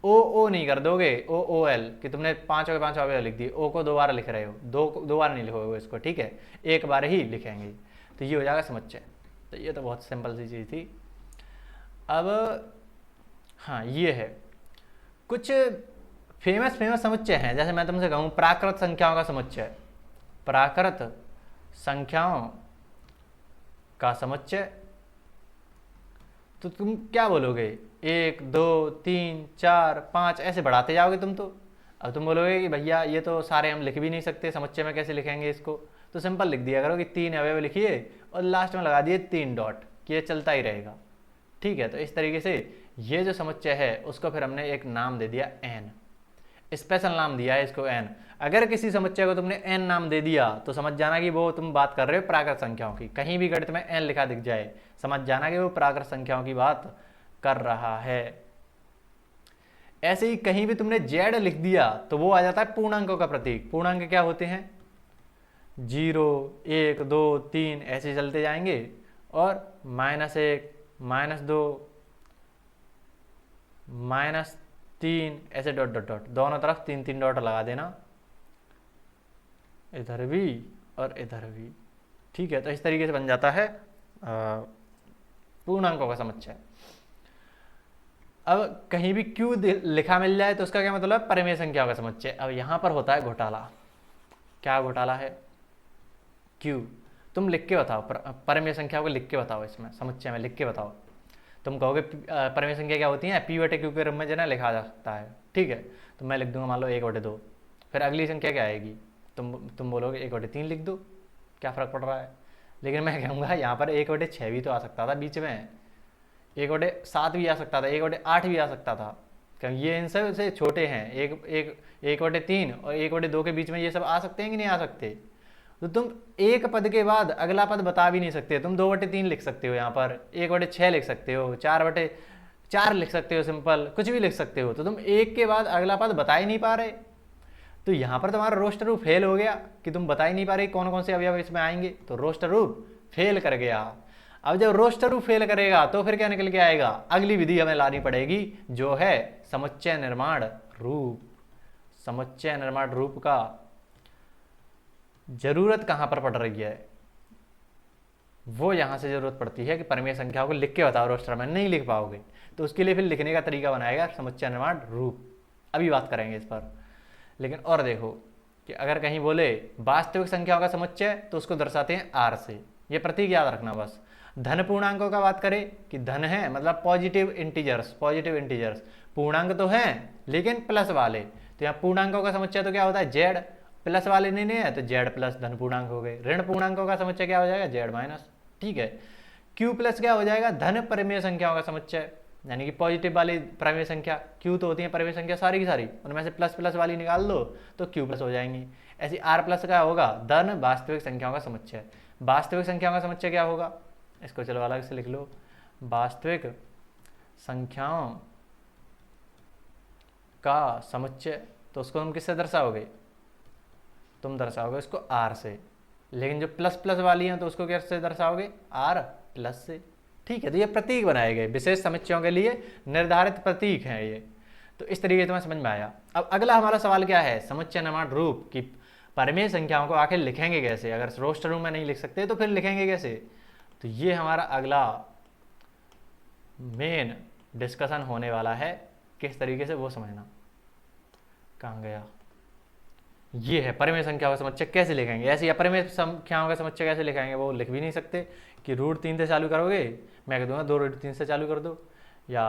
O नहीं कर दोगे, ओ एल, कि तुमने 5 के 5 अवयव लिख दिए, ओ को 2 बार लिख रहे हो, दो बार नहीं लिखोगे इसको, ठीक है, एक बार ही लिखेंगे, तो ये हो जाएगा समुच्चय। तो ये तो बहुत सिंपल सी चीज़ थी। अब हाँ, ये है कुछ फेमस समुच्चय हैं, जैसे मैं तुमसे कहूँ प्राकृत संख्याओं का समुच्चय, प्राकृत संख्याओं का समुच्चय, तो तुम क्या बोलोगे? 1 2 3 4 5 ऐसे बढ़ाते जाओगे तुम तो। अब तुम बोलोगे कि भैया ये तो सारे हम लिख भी नहीं सकते, समुच्चय में कैसे लिखेंगे इसको? तो सिंपल लिख दिया करो कि 3 अवयव लिखिए और लास्ट में लगा दिए 3 डॉट, कि ये चलता ही रहेगा, ठीक है। तो इस तरीके से ये जो समुच्चय है उसको फिर हमने एक नाम दे दिया एन, स्पेशल नाम दिया है इसको एन। अगर किसी समुच्चय को तुमने एन नाम दे दिया तो समझ जाना कि वो तुम बात कर रहे हो प्राकृत संख्याओं की। कहीं भी गणित में एन लिखा दिख जाए, समझ जाना कि वो प्राकृत संख्याओं की बात कर रहा है। ऐसे ही कहीं भी तुमने जेड लिख दिया तो वो आ जाता है पूर्णांकों का प्रतीक। पूर्णांक क्या होते हैं? 0 1 2 3 ऐसे चलते जाएंगे, और -1 -2 -3 ऐसे डॉट डॉट डॉट, दोनों तरफ 3 डॉट लगा देना, इधर भी और इधर भी, ठीक है। तो इस तरीके से बन जाता है पूर्णांकों का समुच्चय। अब कहीं भी क्यू लिखा मिल जाए तो उसका क्या मतलब है? परिमेय संख्याओं का समुच्चय। अब यहां पर होता है घोटाला। क्या घोटाला है? क्यू तुम लिख के बताओ, परिमेय संख्याओं को लिख के बताओ, इसमें समुच्चय में लिख के बताओ। तुम कहोगे परिमेय संख्या क्या होती है? P/Q के रूप में जो है लिखा जा सकता है, ठीक है। तो मैं लिख दूंगा मान लो 1/2, फिर अगली संख्या क्या आएगी? तुम बोलोगे 1/3 लिख दो, क्या फ़र्क पड़ रहा है? लेकिन मैं कहूँगा यहाँ पर 1/6 भी तो आ सकता था बीच में, 1/7 भी आ सकता था, 1/8 भी आ सकता था, क्योंकि ये इनसे से छोटे हैं। 1/3 और 1/2 के बीच में ये सब आ सकते हैं कि नहीं आ सकते। तो तुम एक पद के बाद अगला पद बता भी नहीं सकते। तुम 2/3 लिख सकते हो, यहाँ पर 1/6 लिख सकते हो, 4/4 लिख सकते हो, सिंपल कुछ भी लिख सकते हो। तो तुम एक के बाद अगला पद बता ही नहीं पा रहे, तो यहाँ पर तुम्हारा रोस्टर रूप फेल हो गया कि तुम बता ही नहीं पा रहे कौन कौन से अवयव इसमें आएंगे, तो रोस्टर रूप फेल कर गया। अब जब रोस्टर रूप फेल करेगा तो फिर क्या निकल के आएगा, अगली विधि हमें लानी पड़ेगी जो है समुच्चय निर्माण रूप। समुच्चय निर्माण रूप का जरूरत कहाँ पर पड़ रही है, वो यहाँ से जरूरत पड़ती है कि परिमेय संख्याओं को लिख के बताओ, रोस्टर में नहीं लिख पाओगे तो उसके लिए फिर लिखने का तरीका बनाएगा समुच्चय निर्माण रूप। अभी बात करेंगे इस पर। लेकिन और देखो कि अगर कहीं बोले वास्तविक संख्याओं का समुच्चय तो उसको दर्शाते हैं आर से। ये प्रतीक याद रखना बस। धन पूर्णांकों का बात करें कि धन है मतलब पॉजिटिव इंटीजर्स, पूर्णांक तो हैं लेकिन प्लस वाले, तो यहाँ पूर्णांकों का समुच्चय तो क्या होता है जेड, प्लस वाले नहीं है तो जेड प्लस धन पूर्णांक हो गए। ऋण पूर्णांकों का समुच्चय क्या हो जाएगा जेड माइनस, ठीक है। क्यू प्लस क्या हो जाएगा धन परिमेय संख्याओं का समुच्चय, यानी कि पॉजिटिव वाली परिमेय संख्या, क्यू तो होती है परिमेय संख्या सारी की सारी, उनमें से प्लस प्लस वाली निकाल दो तो क्यू प्लस हो जाएंगी। ऐसी आर प्लस का होगा धन वास्तविक संख्याओं का समुच्चय। वास्तविक संख्याओं का समुच्चय क्या होगा, इसको चलो अलग से लिख लो। वास्तविक संख्याओं का समुच्चय, तो उसको तुम किससे दर्शाओगे, तुम दर्शाओगे उसको आर से। लेकिन जो प्लस प्लस वाली हैं तो उसको कैसे दर्शाओगे, आर प्लस से, ठीक है। तो ये प्रतीक बनाए गए विशेष समुच्चयों के लिए निर्धारित प्रतीक हैं ये। तो इस तरीके से तुम्हें समझ में आया। अब अगला हमारा सवाल क्या है, समुच्चय निर्माण रूप की परिमेय संख्याओं को आखिर लिखेंगे कैसे। अगर रोस्टर रूप में नहीं लिख सकते तो फिर लिखेंगे कैसे, तो ये हमारा अगला मेन डिस्कशन होने वाला है। किस तरीके से वो समझना, कहाँ गया, ये है परिमेय संख्याओं का समुच्चय कैसे लिखेंगे। ऐसे अपरिमेय संख्याओं का समुच्चय कैसे लिखेंगे, वो लिख भी नहीं सकते कि √3 से चालू करोगे, मैं कह दूंगा 2√3 से चालू कर दो, या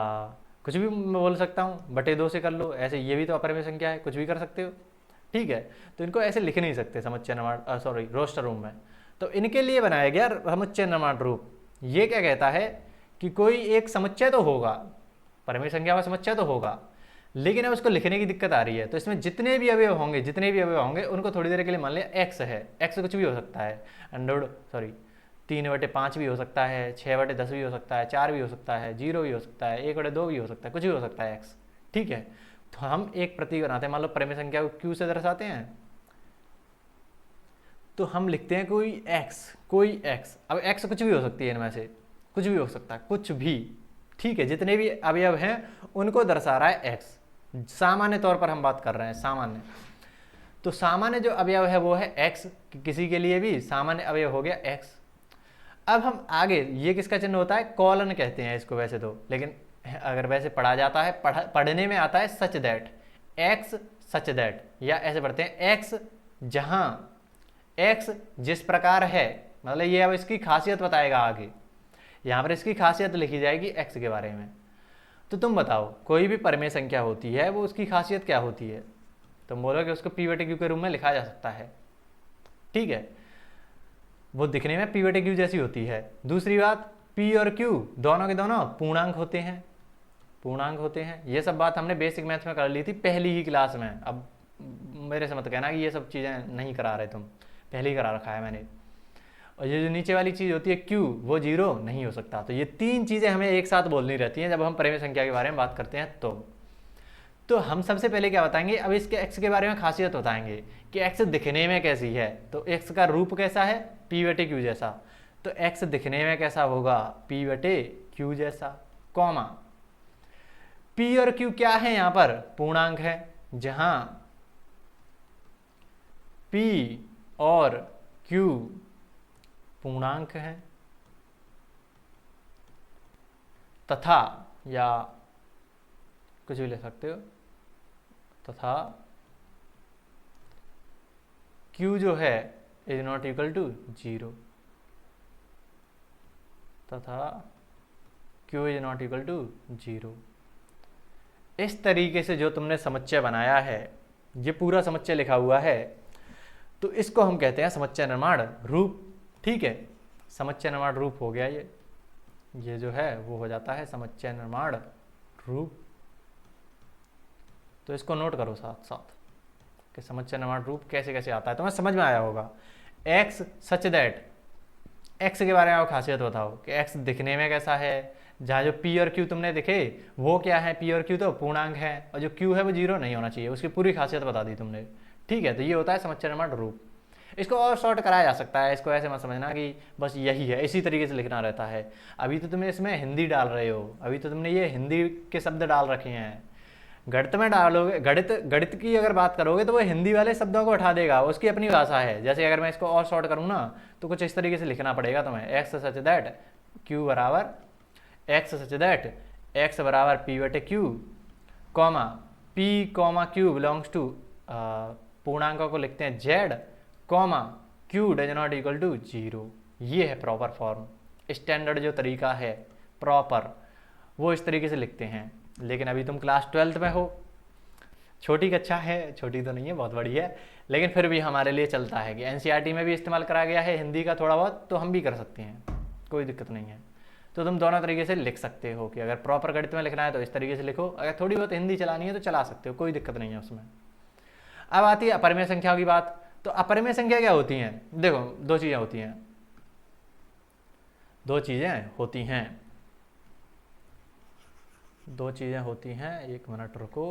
कुछ भी मैं बोल सकता हूँ बटे 2 से कर लो, ऐसे ये भी तो अपरिमेय संख्या है, कुछ भी कर सकते हो, ठीक है। तो इनको ऐसे लिख नहीं सकते समुच्चय निर्माण रोस्टर रूप में। तो इनके लिए बनाया गया समुच्चय निर्माण रूप। ये क्या कहता है कि कोई एक समुच्चय तो होगा, परिमेय संख्या का समुच्चय तो होगा, लेकिन अब उसको लिखने की दिक्कत आ रही है। तो इसमें जितने भी अवयव होंगे उनको थोड़ी देर के लिए मान लिया एक्स है, एक्स कुछ भी हो सकता है, 3/5 भी हो सकता है, 6/10 भी हो सकता है, 4 भी हो सकता है, 0 भी हो सकता है, 1/2 भी हो सकता है, कुछ भी हो सकता है एक्स, ठीक है। तो हम एक प्रतीक बनाते हैं, मान लो परिमेय संख्या को क्यू से दर्शाते हैं, तो हम लिखते हैं कोई एक्स। अब एक्स कुछ भी हो सकती है, इनमें से कुछ भी हो सकता है, कुछ भी, ठीक है। जितने भी अवयव हैं उनको दर्शा रहा है एक्स। सामान्य तौर पर हम बात कर रहे हैं सामान्य, तो सामान्य जो अवयव है वो है एक्स, किसी के लिए भी सामान्य अवयव हो गया एक्स। अब हम आगे, ये किसका चिन्ह होता है, कॉलन कहते हैं इसको वैसे तो, लेकिन अगर वैसे पढ़ा जाता है, पढ़ने में आता है सच दैट, एक्स सच दैट, या ऐसे पढ़ते हैं एक्स जहां एक्स जिस प्रकार है, मतलब ये अब इसकी खासियत बताएगा आगे, यहाँ पर इसकी खासियत लिखी जाएगी एक्स के बारे में। तो तुम बताओ कोई भी परिमेय संख्या होती है वो उसकी खासियत क्या होती है, तुम बोलोगे उसको p/q के रूप में लिखा जा सकता है, ठीक है, वो दिखने में p/q जैसी होती है। दूसरी बात, p और q दोनों के दोनों पूर्णांक होते हैं। ये सब बात हमने बेसिक मैथ्स में कर ली थी पहली ही क्लास में। अब मेरे से मत कहना कि ये सब चीज़ें नहीं करा रहे, तुम पहले ही करा रखा है मैंने। और ये जो नीचे वाली चीज़ होती है q, वो 0 नहीं हो सकता। तो ये 3 चीज़ें हमें एक साथ बोलनी रहती हैं जब हम परिमेय संख्या के बारे में बात करते हैं। तो हम सबसे पहले क्या बताएंगे, अब इसके x के बारे में खासियत बताएंगे कि x दिखने में कैसी है। तो x का रूप कैसा है, p/q जैसा, तो x दिखने में कैसा होगा, p/q जैसा, कॉमा p और q क्या है, यहाँ पर पूर्णांक है, जहां p और q पूर्णांक है, तथा, या कुछ भी ले सकते हो, तथा q जो है इज नॉट इक्वल टू 0, तथा q is not equal to 0। इस तरीके से जो तुमने समुच्चय बनाया है, ये पूरा समुच्चय लिखा हुआ है, तो इसको हम कहते हैं समुच्चय निर्माण रूप, ठीक है। समुच्चय निर्माण रूप हो गया ये जो है वो हो जाता है समुच्चय निर्माण रूप। तो इसको नोट करो साथ साथ कि समुच्चय निर्माण रूप कैसे कैसे आता है, तुम्हें समझ में आया होगा। एक्स सच दैट, एक्स के बारे में आप खासियत बताओ कि एक्स दिखने में कैसा है। जहाँ जो पी और क्यू तुमने दिखे वो क्या है, पी और क्यू तो पूर्णांक है और जो क्यू है वो जीरो नहीं होना चाहिए, उसकी पूरी खासियत बता दी तुमने। ठीक है, तो ये होता है समुच्चय निर्माण रूप। इसको और शॉर्ट कराया जा सकता है, इसको ऐसे मत समझना कि बस यही है, इसी तरीके से लिखना रहता है। अभी तो तुमने इसमें हिंदी डाल रहे हो, अभी तो तुमने ये हिंदी के शब्द डाल रखे हैं। गणित में डालोगे, गणित गणित की अगर बात करोगे तो वो हिंदी वाले शब्दों को उठा देगा, उसकी अपनी भाषा है। जैसे अगर मैं इसको और शॉर्ट करूँ ना तो कुछ इस तरीके से लिखना पड़ेगा तुम्हें, एक्स सच दैट क्यू बराबर एक्स सच दैट एक्स बराबर पी बटे Q comma P comma Q belongs to, पूर्णांकों को लिखते हैं Z comma Q does not equal to zero. ये है प्रॉपर फॉर्म, स्टैंडर्ड जो तरीका है प्रॉपर, वो इस तरीके से लिखते हैं। लेकिन अभी तुम क्लास 12th में हो, छोटी कक्षा है, छोटी तो नहीं है, बहुत बड़ी है, लेकिन फिर भी हमारे लिए चलता है कि एनसीईआरटी में भी इस्तेमाल करा गया है हिंदी का थोड़ा बहुत, तो हम भी कर सकते हैं, कोई दिक्कत नहीं है। तो तुम दोनों तरीके से लिख सकते हो कि अगर प्रॉपर गणित में लिखना है तो इस तरीके से लिखो, अगर थोड़ी बहुत हिंदी चलानी है तो चला सकते हो, कोई दिक्कत नहीं है उसमें। अब आती है अपरिमेय संख्याओं की बात। तो अपरिमेय संख्या क्या होती हैं? देखो दो चीज़ें होती हैं, दो चीज़ें होती हैं, दो चीज़ें होती हैं, एक मिनट रुको।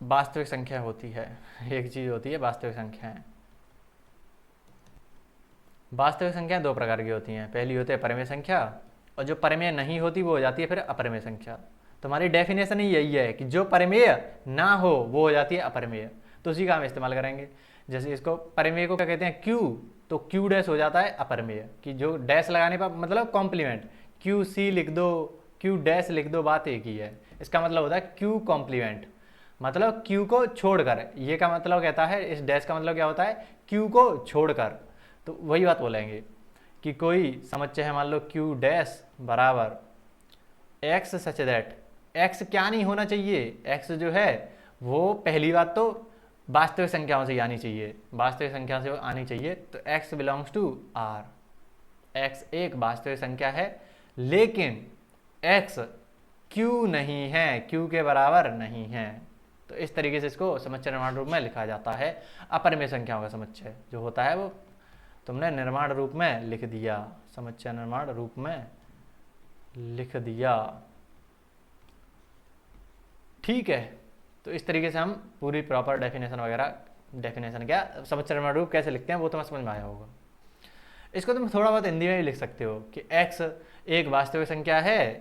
वास्तविक संख्या होती है, एक चीज़ होती है वास्तविक संख्याएं। वास्तविक संख्या दो प्रकार की होती हैं, पहली होती है परिमेय संख्या, और जो परिमेय नहीं होती वो हो जाती है फिर अपरिमेय संख्या। तुम्हारी डेफिनेशन ही यही है कि जो परिमेय ना हो वो हो जाती है अपरिमेय, तो उसी का हम इस्तेमाल करेंगे। जैसे इसको परिमेय को क्या कहते हैं, क्यू, तो क्यू डैश हो जाता है अपरिमेय, कि जो डैश लगाने पर मतलब कॉम्प्लीमेंट, क्यू सी लिख दो, क्यू डैश लिख दो, बात एक ही है। इसका मतलब होता है क्यू कॉम्प्लीमेंट, मतलब क्यू को छोड़कर, ये का मतलब कहता है, इस डैश का मतलब क्या होता है, क्यू को छोड़कर। तो वही बात बोलेंगे कि कोई समुच्चय है, मान लो क्यू डैश बराबर एक्स सच दैट, एक्स क्या नहीं होना चाहिए, एक्स जो है वो पहली बात तो वास्तविक संख्याओं से आनी चाहिए, वास्तविक संख्या से आनी चाहिए। तो x belongs to r, x एक वास्तविक संख्या है लेकिन x q नहीं है, q के बराबर नहीं है। तो इस तरीके से इसको समुच्चय निर्माण रूप में लिखा जाता है। अपरिमेय संख्याओं का समुच्चय जो होता है वो तुमने निर्माण रूप में लिख दिया, समुच्चय निर्माण रूप में लिख दिया, ठीक है। तो इस तरीके से हम पूरी प्रॉपर डेफिनेशन वगैरह, डेफिनेशन क्या, समुच्चय निर्माण रूप कैसे लिखते हैं वो तुम्हें समझ में आया होगा। इसको तुम थोड़ा बहुत हिंदी में भी लिख सकते हो कि x एक वास्तविक संख्या है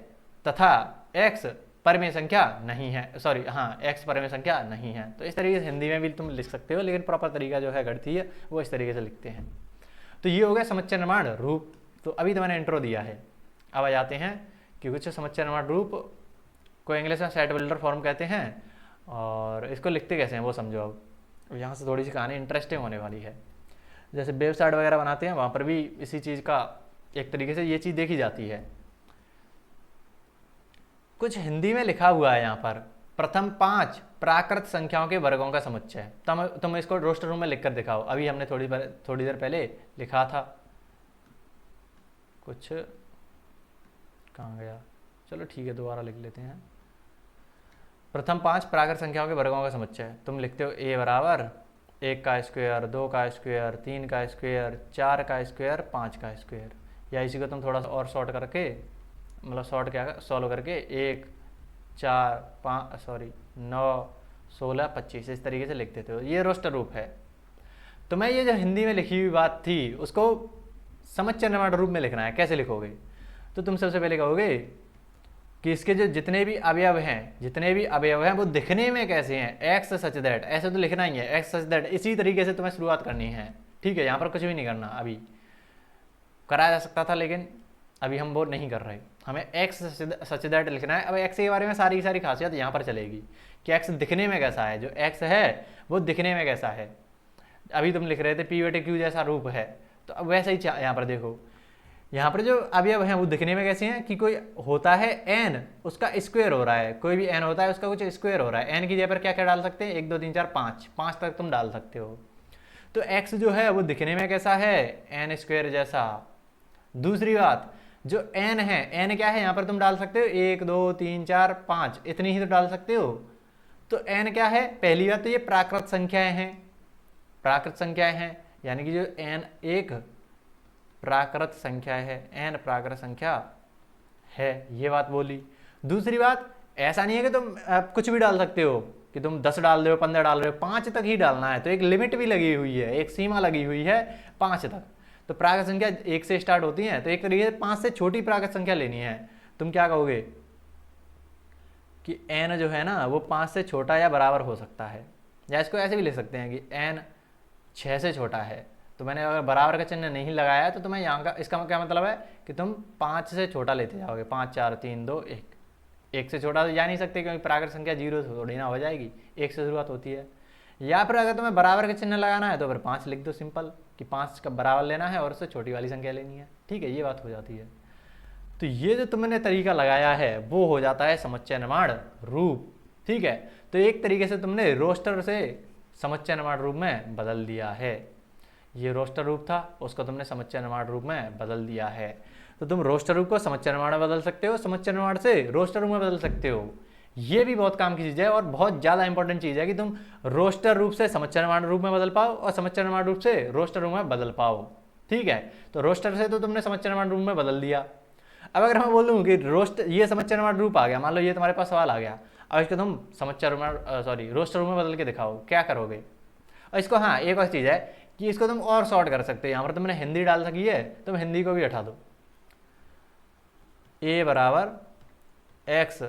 तथा x परिमेय संख्या नहीं है, सॉरी हाँ, x परिमेय संख्या नहीं है। तो इस तरीके से हिंदी में भी तुम लिख सकते हो, लेकिन प्रॉपर तरीका जो है गणितीय वो इस तरीके से लिखते हैं। तो ये हो गया समुच्चय निर्माण रूप। तो अभी तो मैंने इंट्रो दिया है, अब आ जाते हैं कि कुछ समुच्चय निर्माण रूप को इंग्लिश में सेट बिल्डर फॉर्म कहते हैं, और इसको लिखते कैसे हैं वो समझो। अब यहाँ से थोड़ी सी कहानी इंटरेस्टिंग होने वाली है। जैसे वेबसाइट वगैरह बनाते हैं वहाँ पर भी इसी चीज़ का एक तरीके से ये चीज़ देखी जाती है। कुछ हिंदी में लिखा हुआ है यहाँ पर, प्रथम 5 प्राकृत संख्याओं के वर्गों का समुच्चय। तुम इसको रोस्टर रूम में लिख कर दिखाओ। अभी हमने थोड़ी देर पहले लिखा था, कुछ कहाँ गया, चलो ठीक है दोबारा लिख लेते हैं। प्रथम 5 प्राकृत संख्याओं के वर्गों का समुच्चय। तुम लिखते हो a बराबर 1 का स्क्वायर, 2 का स्क्वायर, 3 का स्क्वायर, 4 का स्क्वायर, 5 का स्क्वायर। या इसी को तुम थोड़ा सा और शॉर्ट करके, मतलब शॉर्ट क्या सॉल्व करके 1 4 5 सॉरी 9 16 25 इस तरीके से लिख देते हो। ये रोस्टर रूप है। तो मैं ये जो हिंदी में लिखी हुई बात थी उसको समुच्चय निर्माण रूप में लिखना है। कैसे लिखोगे? तो तुम सबसे पहले कहोगे कि इसके जो जितने भी अवयव हैं वो दिखने में कैसे हैं, एक्स सच दैट, ऐसे तो लिखना ही है, एक्स सच दैट। इसी तरीके से तुम्हें शुरुआत करनी है, ठीक है। यहाँ पर कुछ भी नहीं करना, अभी कराया जा सकता था लेकिन अभी हम वो नहीं कर रहे। हमें एक्स सच दैट लिखना है। अब एक्स के बारे में सारी खासियत यहाँ पर चलेगी कि एक्स दिखने में कैसा है, जो एक्स है वो दिखने में कैसा है। अभी तुम लिख रहे थे पी बटे क्यू जैसा रूप है, तो अब वैसे ही यहाँ पर देखो, यहाँ पर जो अवयव हैं वो दिखने में कैसे हैं कि कोई होता है n, उसका स्क्वायर हो रहा है, कोई भी n होता है उसका कुछ स्क्वायर हो रहा है। n की जगह पर क्या क्या डाल सकते हैं, 1 2 3 4 5 तक तुम डाल सकते हो। तो x जो है वो दिखने में कैसा है, एन स्क्वायर जैसा। दूसरी बात, जो n है, n क्या है यहाँ पर तुम डाल सकते हो 1 2 3 4 5, इतनी ही तो डाल सकते हो। तो n क्या है, पहली बात तो ये प्राकृत संख्याएं हैं, प्राकृत संख्याएं हैं, यानी कि जो n एक प्राकृत संख्या है, n प्राकृत संख्या है, ये बात बोली। दूसरी बात, ऐसा नहीं है कि तुम कुछ भी डाल सकते हो, कि तुम 10 डाल रहे हो 15 डाल रहे हो, 5 तक ही डालना है। तो एक लिमिट भी लगी हुई है, एक सीमा लगी हुई है 5 तक। तो प्राकृत संख्या 1 से स्टार्ट होती है, तो एक तरीके से 5 से छोटी प्राकृत संख्या लेनी है। तुम क्या कहोगे कि n जो है ना वो 5 से छोटा या बराबर हो सकता है, या इसको ऐसे भी ले सकते हैं कि n 6 से छोटा है। तो मैंने अगर बराबर का चिन्ह नहीं लगाया तो तुम्हें यहाँ का, इसका क्या मतलब है कि तुम 5 से छोटा लेते जाओगे, 5 4 3 2 1। 1 से छोटा तो जा नहीं सकते, क्योंकि प्राकृत संख्या 0 से थोड़ी ना हो जाएगी, 1 से शुरुआत होती है। या फिर अगर तुम्हें बराबर का चिन्ह लगाना है तो फिर 5 लिख दो सिंपल, कि 5 का बराबर लेना है और उससे छोटी वाली संख्या लेनी है। ठीक है, ये बात हो जाती है। तो ये जो तुमने तरीका लगाया है वो हो जाता है समुच्चय निर्माण रूप। ठीक है, तो एक तरीके से तुमने रोस्टर से समुच्चय निर्माण रूप में बदल दिया है। ये रोस्टर रूप था, उसको तुमने समुच्चय निर्माण रूप में बदल दिया है। तो तुम रोस्टर रूप को समुच्चय निर्माण में बदल सकते हो, समुच्चय निर्माण से रोस्टर रूप में बदल सकते हो। ये भी बहुत काम की चीज़ है और बहुत ज़्यादा इंपॉर्टेंट चीज़ है कि तुम रोस्टर रूप से समुच्चय निर्माण रूप में बदल पाओ और समुच्चय निर्माण रूप से रोस्टर रूप में बदल पाओ। ठीक है, तो रोस्टर से तो तुमने समुच्चय निर्माण रूप में बदल दिया। अब अगर मैं बोलूँ कि ये समुच्चय निर्माण रूप आ गया, मान लो ये तुम्हारे पास सवाल आ गया, अब इसको तुम समुच्चय रोस्टर रूप में बदल के दिखाओ, क्या करोगे। और इसको, हाँ, एक और चीज़ है कि इसको तुम और शॉर्ट कर सकते हो। यहाँ पर तुमने हिंदी डाल सकी है, तुम हिंदी को भी हटा दो। a बराबर x,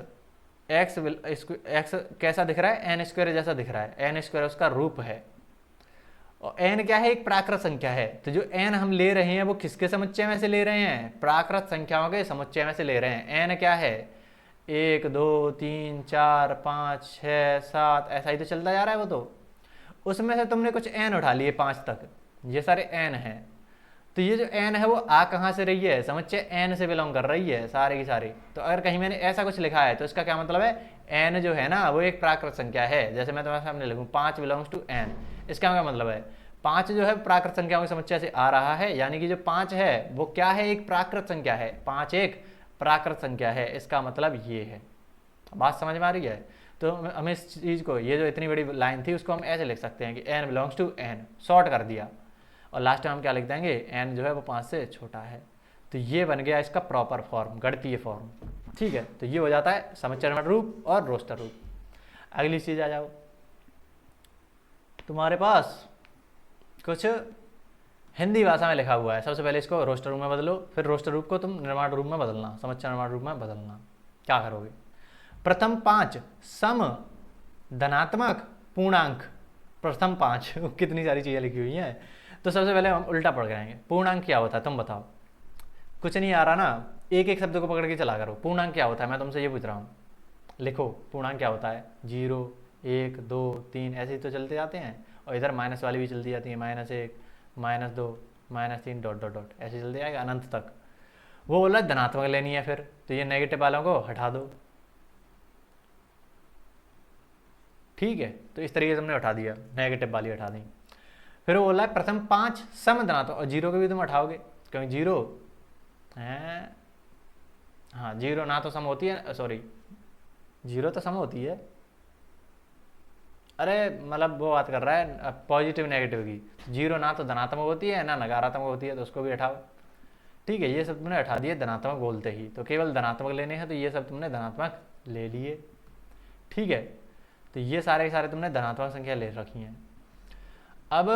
x कैसा दिख रहा है, एन स्क्वायर जैसा दिख रहा है, एन स्क्वायर उसका रूप है। और n क्या है, एक प्राकृत संख्या है। तो जो n हम ले रहे हैं वो किसके समुच्चय में से ले रहे हैं, प्राकृत संख्याओं के समुच्चय में से ले रहे हैं। n क्या है, 1 2 3 4 5 6 7, ऐसा ही तो चलता जा रहा है वो। तो उसमें से तुमने कुछ n उठा लिए 5 तक, ये सारे n हैं। तो ये जो n है वो आ कहाँ से रही है, समुच्चय n से बिलोंग कर रही है सारे की सारी। तो अगर कहीं मैंने ऐसा कुछ लिखा है तो इसका क्या मतलब है, n जो है ना वो एक प्राकृत संख्या है। जैसे मैं तुम्हारे सामने लिखूँ 5 बिलोंग्स टू n, इसका क्या मतलब है, 5 जो है प्राकृत संख्याओं के समुच्चय से आ रहा है, यानी कि जो 5 है वो क्या है, एक प्राकृत संख्या है। 5 एक प्राकृत संख्या है, इसका मतलब ये है। बात समझ में आ रही है। तो हमें इस चीज़ को, ये जो इतनी बड़ी लाइन थी उसको हम ऐसे लिख सकते हैं कि n belongs to n, short कर दिया, और लास्ट में हम क्या लिख देंगे, n जो है वो 5 से छोटा है। तो ये बन गया इसका प्रॉपर फॉर्म, गणितीय फॉर्म। ठीक है, तो ये हो जाता है समुच्चय निर्माण रूप और रोस्टर रूप। अगली चीज़ आ जाओ, तुम्हारे पास कुछ हिंदी भाषा में लिखा हुआ है। सबसे पहले इसको रोस्टर रूप में बदलो, फिर रोस्टर रूप को तुम निर्माण रूप में बदलना, समुच्चय निर्माण रूप में बदलना। क्या करोगे, प्रथम 5 सम धनात्मक पूर्णांक, प्रथम 5 कितनी सारी चीज़ें लिखी हुई हैं। तो सबसे पहले हम उल्टा पढ़ जाएंगे, पूर्णांक क्या होता है तुम बताओ। कुछ नहीं आ रहा ना, एक एक शब्द को पकड़ के चला करो। पूर्णांक क्या होता है, मैं तुमसे ये पूछ रहा हूँ, लिखो पूर्णांक क्या होता है। 0 1 2 3 ऐसे ही तो चलते जाते हैं, और इधर माइनस वाली भी चलती जाती है, -1 -2 -3 डॉट डॉट डॉट, ऐसे चलते जाएगा अनंत तक। वो बोला धनात्मक लेनी है फिर, तो ये नेगेटिव वालों को हटा दो। ठीक है, तो इस तरीके से हमने उठा दिया, नेगेटिव वाली हटा दी। फिर वो बोला है प्रथम 5 सम धनात्मक, और 0 को भी तुम हटाओगे, क्योंकि 0 है, हाँ 0 ना तो सम होती है, सॉरी 0 तो सम होती है, अरे मतलब वो बात कर रहा है पॉजिटिव नेगेटिव की। 0 ना तो धनात्मक होती है ना नकारात्मक होती है, तो उसको भी हटाओ। ठीक है, ये सब तुमने हटा दिए धनात्मक बोलते ही, तो केवल धनात्मक लेने हैं, तो ये सब तुमने धनात्मक ले लिए। ठीक है, तो ये सारे के सारे तुमने धनात्मक संख्या ले रखी हैं। अब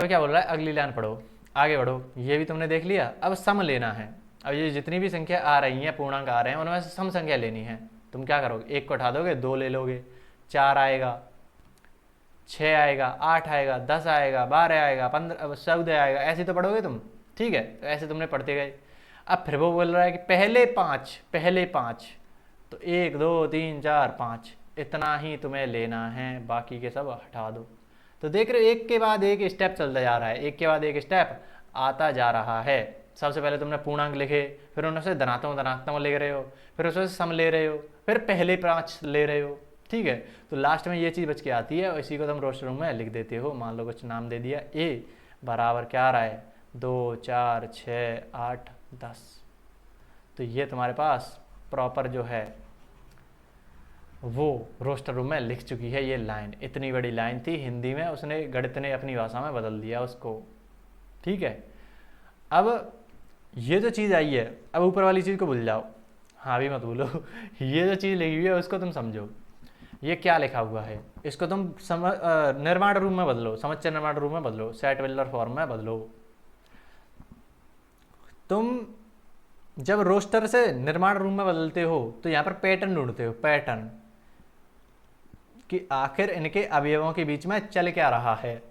क्या बोल रहा है, अगली लाइन पढ़ो, आगे बढ़ो। ये भी तुमने देख लिया, अब सम लेना है। अब ये जितनी भी संख्या आ रही हैं, पूर्णांक आ रहे हैं, उनमें से सम संख्या लेनी है। तुम क्या करोगे, 1 को हटा दोगे, 2 ले लोगे, 4 आएगा, 6 आएगा, 8 आएगा, 10 आएगा, 12 आएगा, 15 14 आएगा, ऐसे तो पढ़ोगे तुम। ठीक है, तो ऐसे तुमने पढ़ते गए। अब फिर वो बोल रहा है कि पहले 5, तो 1 2 3 4 5 इतना ही तुम्हें लेना है, बाकी के सब हटा दो। तो देख रहे हो, एक के बाद एक स्टेप चलता जा रहा है, एक के बाद एक स्टेप आता जा रहा है। सबसे पहले तुमने पूर्णांक लिखे, फिर उनसे धनात्मक लिख रहे हो, फिर उसमें सम ले रहे हो, फिर पहले 5 ले रहे हो। ठीक है। तो लास्ट में ये चीज़ बच के आती है और इसी को तुम रोस्टर रूम में लिख देते हो। मान लो कुछ नाम दे दिया, ए बराबर क्या आ रहा है 2 4 6 8 10। तो ये तुम्हारे पास प्रॉपर जो है वो रोस्टर रूम में लिख चुकी है। ये लाइन इतनी बड़ी लाइन थी हिंदी में, उसने गणित ने अपनी भाषा में बदल दिया उसको। ठीक है, अब ये जो चीज़ आई है, अब ऊपर वाली चीज़ को भूल जाओ, हाँ भी मत भूलो। ये जो चीज़ लिखी हुई है उसको तुम समझो, ये क्या लिखा हुआ है, इसको तुम निर्माण रूप में बदलो, समुच्चय निर्माण रूप में बदलो, सेट विलर फॉर्म में बदलो। तुम जब रोस्टर से निर्माण रूप में बदलते हो तो यहाँ पर पैटर्न ढूंढते हो, पैटर्न कि आखिर इनके अवयवों के बीच में चल क्या रहा है।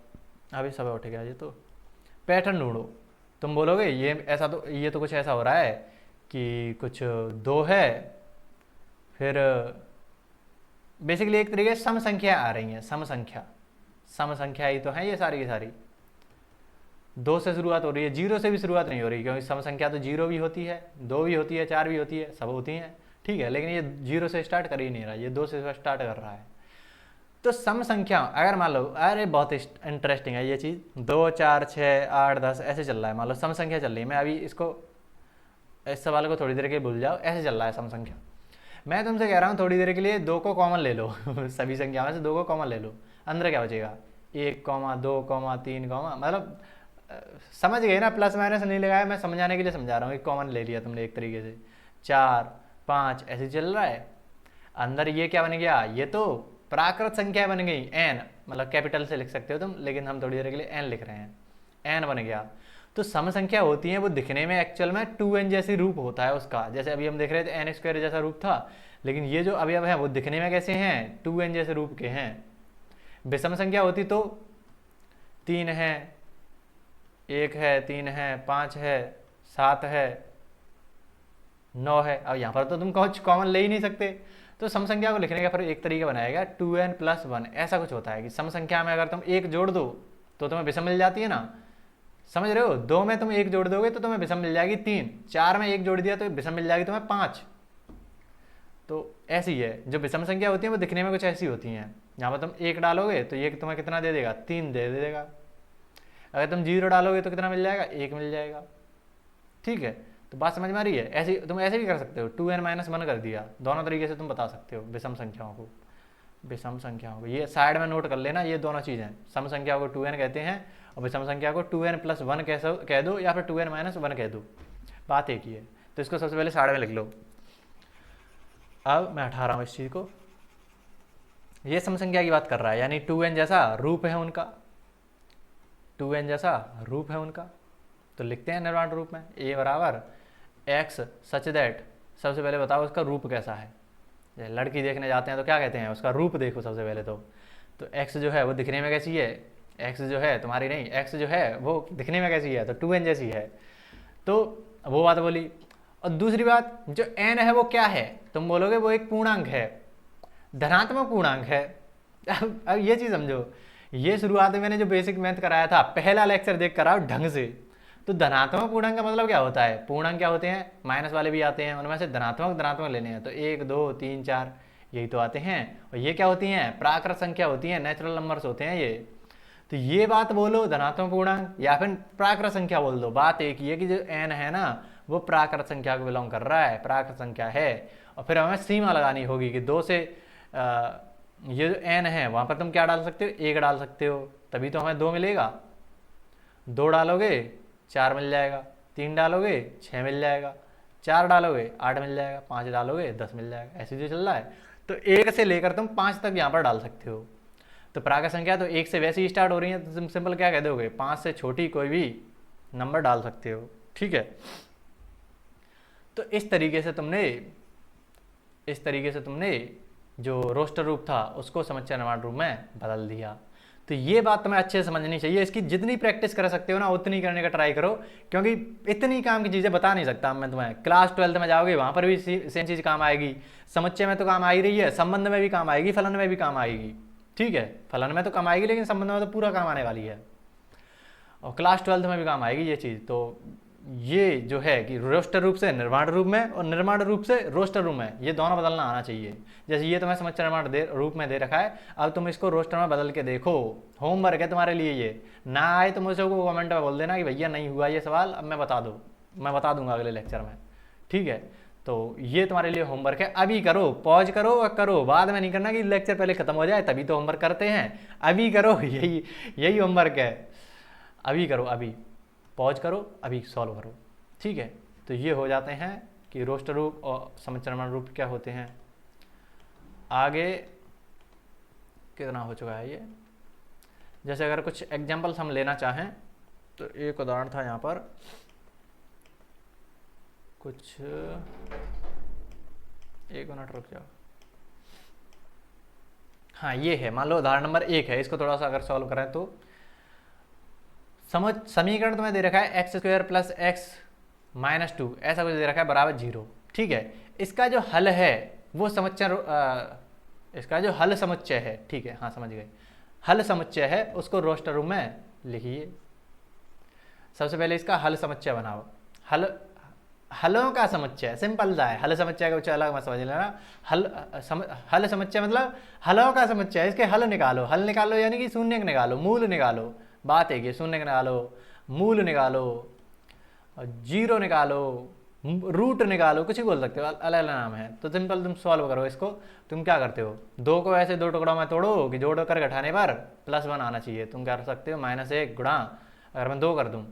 अभी सब उठ गया, ये तो पैटर्न ढूंढो। तुम बोलोगे ये ऐसा, तो ये तो कुछ ऐसा हो रहा है कि कुछ 2 है, फिर बेसिकली एक तरीके से सम संख्या आ रही हैं, सम संख्या ही तो है ये सारी की सारी। 2 से शुरुआत हो रही है, 0 से भी शुरुआत नहीं हो रही, क्योंकि सम संख्या तो 0 भी होती है, 2 भी होती है, 4 भी होती है, सब होती हैं। ठीक है, लेकिन ये 0 से स्टार्ट कर ही नहीं रहा, ये 2 से स्टार्ट कर रहा है। तो सम संख्या अगर मान लो, अरे बहुत इंटरेस्टिंग है ये चीज़, 2 4 6 8 10 ऐसे चल रहा है, मान लो सम संख्या चल रही है। मैं अभी इसको, इस सवाल को थोड़ी देर के भूल जाओ, ऐसे चल रहा है सम संख्या। मैं तुमसे कह रहा हूँ थोड़ी देर के लिए 2 को कॉमन ले लो। सभी संख्या में से 2 को कॉमन ले लो, अंदर क्या बचेगा 1 2 3 मतलब समझ गए ना, प्लस माइनस नहीं लगाया, मैं समझाने के लिए समझा रहा हूँ। एक कॉमन ले लिया तुमने एक तरीके से, 4 5 ऐसे चल रहा है। अंदर ये क्या बन गया, ये तो प्राकृत संख्या बन गई n, मतलब कैपिटल से लिख सकते हो तुम, लेकिन हम थोड़ी देर के लिए n लिख रहे हैं, n बन गया। तो सम संख्या होती है वो दिखने में एक्चुअल में 2n जैसी रूप होता है उसका, जैसे अभी हम देख रहे थे n² जैसा रूप था, लेकिन ये जो अवयव है वो दिखने में कैसे हैं, 2n जैसे रूप के हैं। विषम संख्या होती तो 3 है, 1 है, 3 है, 5 है, 7 है, 9 है। अब यहाँ पर तो तुम कुछ कॉमन ले ही नहीं सकते, तो सम संख्या को लिखने का फिर एक तरीका बनाएगा 2n + 1। ऐसा कुछ होता है कि सम संख्या में अगर तुम 1 जोड़ दो तो तुम्हें विषम मिल जाती है ना, समझ रहे हो। 2 में तुम 1 जोड़ दोगे तो तुम्हें विषम मिल जाएगी 3, 4 में 1 जोड़ दिया तो विषम मिल जाएगी तुम्हें 5। तो ऐसी है जो विषम संख्या होती है वो दिखने में कुछ ऐसी होती हैं। यहाँ पर तुम 1 डालोगे तो ये तुम्हें कितना दे देगा, 3 दे देगा। अगर तुम 0 डालोगे तो कितना मिल जाएगा, 1 मिल जाएगा। ठीक है, तो बात समझ में आ रही है। ऐसे तुम ऐसे भी कर सकते हो, 2n - 1 कर दिया, दोनों तरीके से तुम बता सकते हो विषम संख्याओं को। विषम संख्याओं को ये साइड में नोट कर लेना, ये दोनों चीज़ें, सम संख्या को 2n कहते हैं और विषम संख्या को 2n + 1 कह दो या फिर 2n - 1 कह दो, बात एक ही है। तो इसको सबसे पहले साइड में लिख लो। अब मैं हटा रहा हूँ इस चीज़ को, ये सम संख्या की बात कर रहा है, यानी 2n जैसा रूप है उनका, 2n जैसा रूप है उनका। तो लिखते हैं निर्माण रूप में, a बराबर x सच दैट, सबसे पहले बताओ उसका रूप कैसा है। लड़की देखने जाते हैं तो क्या कहते हैं, उसका रूप देखो सबसे पहले तो x जो है वो दिखने में कैसी है, x जो है तुम्हारी नहीं, x जो है वो दिखने में कैसी है, तो 2n जैसी है। तो वो बात बोली। और दूसरी बात, जो n है वो क्या है, तुम बोलोगे वो एक पूर्णांक है, धनात्मक पूर्णांक है। अब ये चीज़ समझो, ये शुरुआत में मैंने जो बेसिक मैथ कराया था, पहला लेक्चर देख कर आओ ढंग से। तो धनात्मक पूर्णांक का मतलब क्या होता है, पूर्णांक क्या होते हैं, माइनस वाले भी आते हैं, उनमें से धनात्मक लेने हैं, तो 1 2 3 4 यही तो आते हैं। और ये क्या होती हैं, प्राकृत संख्या होती हैं, नेचुरल नंबर्स होते हैं ये। तो ये बात बोलो धनात्मक पूर्णांक या फिर प्राकृत संख्या बोल दो, बात एक ही है कि जो n है ना वो प्राकृत संख्या को बिलोंग कर रहा है, प्राकृत संख्या है। और फिर हमें सीमा लगानी होगी कि 2 से ये जो n है वहाँ पर तुम क्या डाल सकते हो, 1 डाल सकते हो, तभी तो हमें 2 मिलेगा। 2 डालोगे 4 मिल जाएगा, 3 डालोगे 6 मिल जाएगा, 4 डालोगे 8 मिल जाएगा, 5 डालोगे 10 मिल जाएगा। ऐसे जो चल रहा है, तो 1 से लेकर तुम 5 तक यहाँ पर डाल सकते हो। तो प्राकृत संख्या तो 1 से वैसे ही स्टार्ट हो रही है, तो तुम सिंपल क्या कह दोगे, 5 से छोटी कोई भी नंबर डाल सकते हो। ठीक है, तो इस तरीके से तुमने जो रोस्टर रूप था उसको समुच्चय निर्माण रूप में बदल दिया। तो ये बात तुम्हें अच्छे से समझनी चाहिए, इसकी जितनी प्रैक्टिस कर सकते हो ना उतनी करने का ट्राई करो, क्योंकि इतनी काम की चीज़ें बता नहीं सकता मैं तुम्हें। क्लास 12th में जाओगे वहाँ पर भी सेम चीज़ काम आएगी, समुच्चय में तो काम आ ही रही है, संबंध में भी काम आएगी, फलन में भी काम आएगी। ठीक है, फलन में तो काम आएगी लेकिन संबंध में तो पूरा काम आने वाली है, और क्लास 12th में भी काम आएगी ये चीज़। तो ये जो है कि रोस्टर रूप से निर्माण रूप में और निर्माण रूप से रोस्टर रूप में, ये दोनों बदलना आना चाहिए। जैसे ये तुम्हें समच्चय निर्माण रूप में दे रखा है, अब तुम इसको रोस्टर में बदल के देखो। होमवर्क है तुम्हारे लिए, ये ना आए तो मुझे को कमेंट में बोल देना कि भैया नहीं हुआ ये सवाल, अब मैं बता दूंगा अगले लेक्चर में, ठीक है। तो ये तुम्हारे लिए होमवर्क है, अभी करो, पॉज करो और करो, बाद में नहीं करना कि लेक्चर पहले खत्म हो जाए तभी तो होमवर्क करते हैं। अभी करो, यही होमवर्क है, अभी करो, अभी पॉज करो, अभी सॉल्व करो, ठीक है। तो ये हो जाते हैं कि रोस्टर रूप और समच्चय निर्माण रूप क्या होते हैं। आगे कितना हो चुका है ये, जैसे अगर कुछ एग्जाम्पल्स हम लेना चाहें तो एक उदाहरण था यहाँ पर, कुछ एक मिनट रुक जाओ। हाँ ये है, मान लो उदाहरण नंबर 1 है, इसको थोड़ा सा अगर सॉल्व करें तो समीकरण तुम्हें दे रखा है x² + x - 2 ऐसा कुछ दे रखा है बराबर 0, ठीक है। इसका जो हल है वो इसका जो हल समुच्चय है, ठीक है, हाँ समझ गए, हल समुच्चय है उसको रोस्टर रूप में लिखिए। सबसे पहले इसका हल समुच्चय बनाओ, हलों का समुच्चय, सिंपल सा है, हल समुच्चय का कुछ अलग मत समझ लेना। हल समुच्चय मतलब हलों का समुच्चय, इसके हल निकालो यानी कि शून्य निकालो, मूल निकालो, बात है कि शून्य निकालो, मूल निकालो, जीरो निकालो, रूट निकालो, कुछ भी बोल सकते हो, अलग अलग नाम है। तो सिंपल तुम सॉल्व करो इसको। तुम क्या करते हो, 2 को ऐसे 2 टुकड़ों में तोड़ो कि जोड़ कर घटाने पर +1 आना चाहिए। तुम कर सकते हो -1 गुणा, अगर मैं 2 कर दूं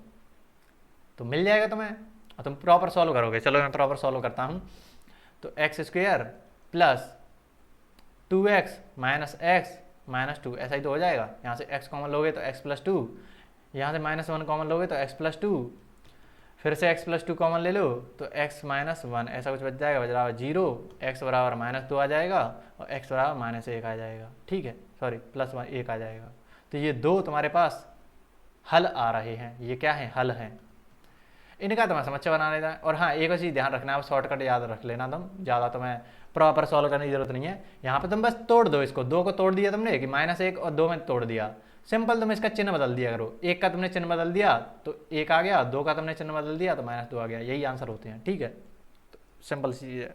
तो मिल जाएगा तुम्हें, और तुम प्रॉपर सॉल्व करोगे। चलो मैं प्रॉपर सॉल्व करता हूँ। तो x² + 2x - x - 2 ऐसा ही तो हो जाएगा। यहाँ से x कॉमन लोगे तो x + 2, यहाँ से -1 कॉमन लोगे तो x + 2, फिर से x + 2 कॉमन ले लो तो x - 1 ऐसा कुछ बच जाएगा, बराबर 0, x बराबर -2 आ जाएगा और x बराबर -1 आ जाएगा, ठीक है, सॉरी +1 आ जाएगा। तो ये 2 तुम्हारे पास हल आ रहे हैं, ये क्या है, हल हैं। इनका तुम्हें समुच्चय बना लेना है। और हाँ एक चीज़ ध्यान रखना है, शॉर्टकट याद रख लेना, तुम ज़्यादा तुम्हें प्रॉपर सॉल्व करने की जरूरत नहीं है। यहाँ पे तुम बस तोड़ दो इसको, 2 को तोड़ दिया तुमने कि -1 और 2 में तोड़ दिया, सिंपल तुम इसका चिन्ह बदल दिया करो। 1 का तुमने चिन्ह बदल दिया तो 1 आ गया, 2 का तुमने चिन्ह बदल दिया तो -2 आ गया, यही आंसर होते हैं, ठीक है। तो सिंपल चीज़ है।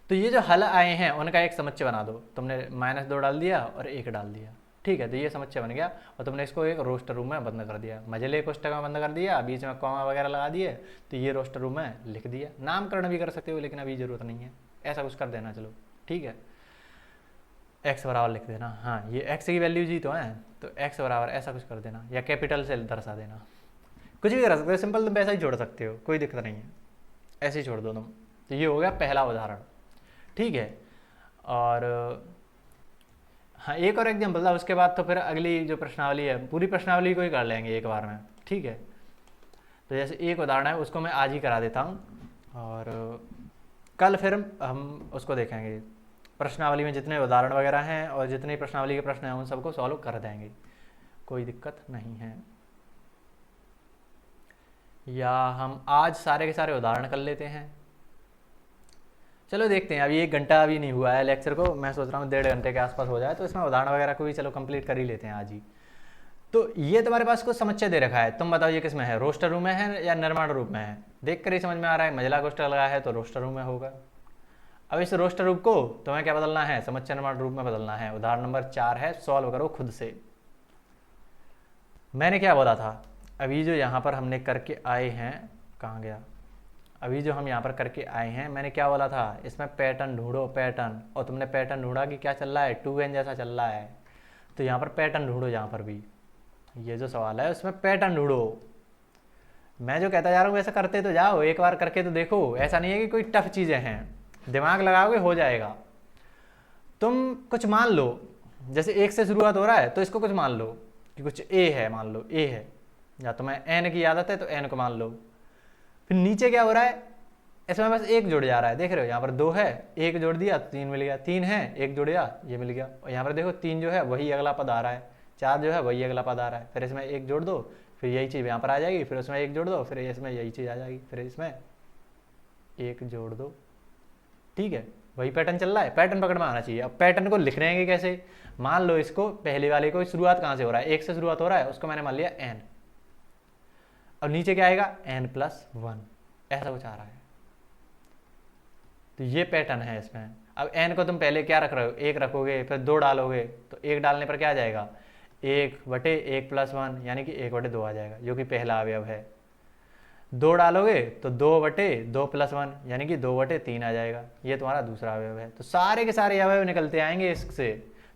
तो ये जो हल आए हैं उनका एक समुच्चय बना दो। तुमने -2 डाल दिया और 1 डाल दिया, ठीक है। तो ये समुच्चय बन गया और तुमने इसको एक रोस्टर रूम में बंद कर दिया, मझले कोष्ठक में बंद कर दिया, बीच में कॉमा वगैरह लगा दिए, तो ये रोस्टर रूम में लिख दिया। नामकरण भी कर सकते हो लेकिन अभी जरूरत नहीं है, ऐसा कुछ कर देना, चलो ठीक है। x बराबर लिख देना, हाँ ये x की वैल्यू जी तो है, तो x बराबर ऐसा कुछ कर देना या कैपिटल से दर्शा देना, कुछ भी कर सकते हो, सिंपल तुम ऐसा ही छोड़ सकते हो, कोई दिक्कत नहीं है, ऐसे ही छोड़ दो तुम। तो ये हो गया पहला उदाहरण, ठीक है। और हाँ एक और एग्जाम्पल था, उसके बाद तो फिर अगली जो प्रश्नावली है पूरी प्रश्नावली को ही कर लेंगे एक बार में, ठीक है। तो जैसे एक उदाहरण है उसको मैं आज ही करा देता हूँ और कल फिर हम उसको देखेंगे। प्रश्नावली में जितने उदाहरण वगैरह हैं और जितने प्रश्नावली के प्रश्न हैं उन सबको सॉल्व कर देंगे, कोई दिक्कत नहीं है। या हम आज सारे के सारे उदाहरण कर लेते हैं, चलो देखते हैं। अभी 1 घंटा अभी नहीं हुआ है लेक्चर को, मैं सोच रहा हूँ 1.5 घंटे के आसपास हो जाए, तो इसमें उदाहरण वगैरह को भी चलो कंप्लीट कर ही लेते हैं आज ही। तो ये तुम्हारे पास कुछ समुच्चय दे रखा है, तुम बताओ ये किस में है, रोस्टर रूप में है या निर्माण रूप में है। देख कर ही समझ में आ रहा है, मझला कोष्ठक लगा है तो रोस्टर रूप में होगा। अब इस रोस्टर रूप को तुम्हें क्या बदलना है, समुच्चय निर्माण रूप में बदलना है। उदाहरण नंबर 4 है, सॉल्व करो खुद से। मैंने क्या बोला था, अभी जो यहाँ पर हमने करके आए हैं, कहाँ गया, अभी जो हम यहाँ पर करके आए हैं मैंने क्या बोला था, इसमें पैटर्न ढूंढो, पैटर्न। और तुमने पैटर्न ढूंढा कि क्या चल रहा है, 2n जैसा चल रहा है, तो यहाँ पर पैटर्न ढूंढो। यहाँ पर भी ये जो सवाल है उसमें पैटर्न ढूंढो। मैं जो कहता जा रहा हूँ वैसा करते तो जाओ, एक बार करके तो देखो, ऐसा नहीं है कि कोई टफ चीज़ें हैं, दिमाग लगाओगे हो जाएगा। तुम कुछ मान लो, जैसे 1 से शुरुआत हो रहा है तो इसको कुछ मान लो कि कुछ a है, मान लो a है, या तुम्हें n की आदत है तो n को मान लो। फिर नीचे क्या हो रहा है, इसमें बस 1 जुड़ जा रहा है, देख रहे हो यहाँ पर 2 है, 1 जोड़ दिया 3 मिल गया, 3 है 1 जुड़ गया ये मिल गया। और यहाँ पर देखो 3 जो है वही अगला पद आ रहा है, 4 जो है वही अगला पद आ रहा है, फिर इसमें 1 जोड़ दो, फिर यही चीज़ यहाँ पर आ जाएगी, फिर उसमें 1 जोड़ दो, फिर इसमें यही चीज़ आ जाएगी, फिर इसमें 1 जोड़ दो, ठीक है। वही पैटर्न चल रहा है, पैटर्न पकड़ में आना चाहिए। अब पैटर्न को लिख रहे हैं कैसे, मान लो इसको पहले वाले को शुरुआत कहाँ से हो रहा है, 1 से शुरुआत हो रहा है, उसको मैंने मान लिया n। अब नीचे क्या आएगा n+1, ऐसा कुछ आ रहा है। तो ये पैटर्न है इसमें। अब n को तुम पहले क्या रख रहे हो, 1 रखोगे, फिर 2 डालोगे, तो 1 डालने पर क्या आ जाएगा 1/1+1 यानी कि 1/2 आ जाएगा, जो कि पहला अवयव है। 2 डालोगे तो 2/2+1 यानी कि 2/3 आ जाएगा, ये तुम्हारा दूसरा अवयव है। तो सारे के सारे अवयव निकलते आएंगे इससे।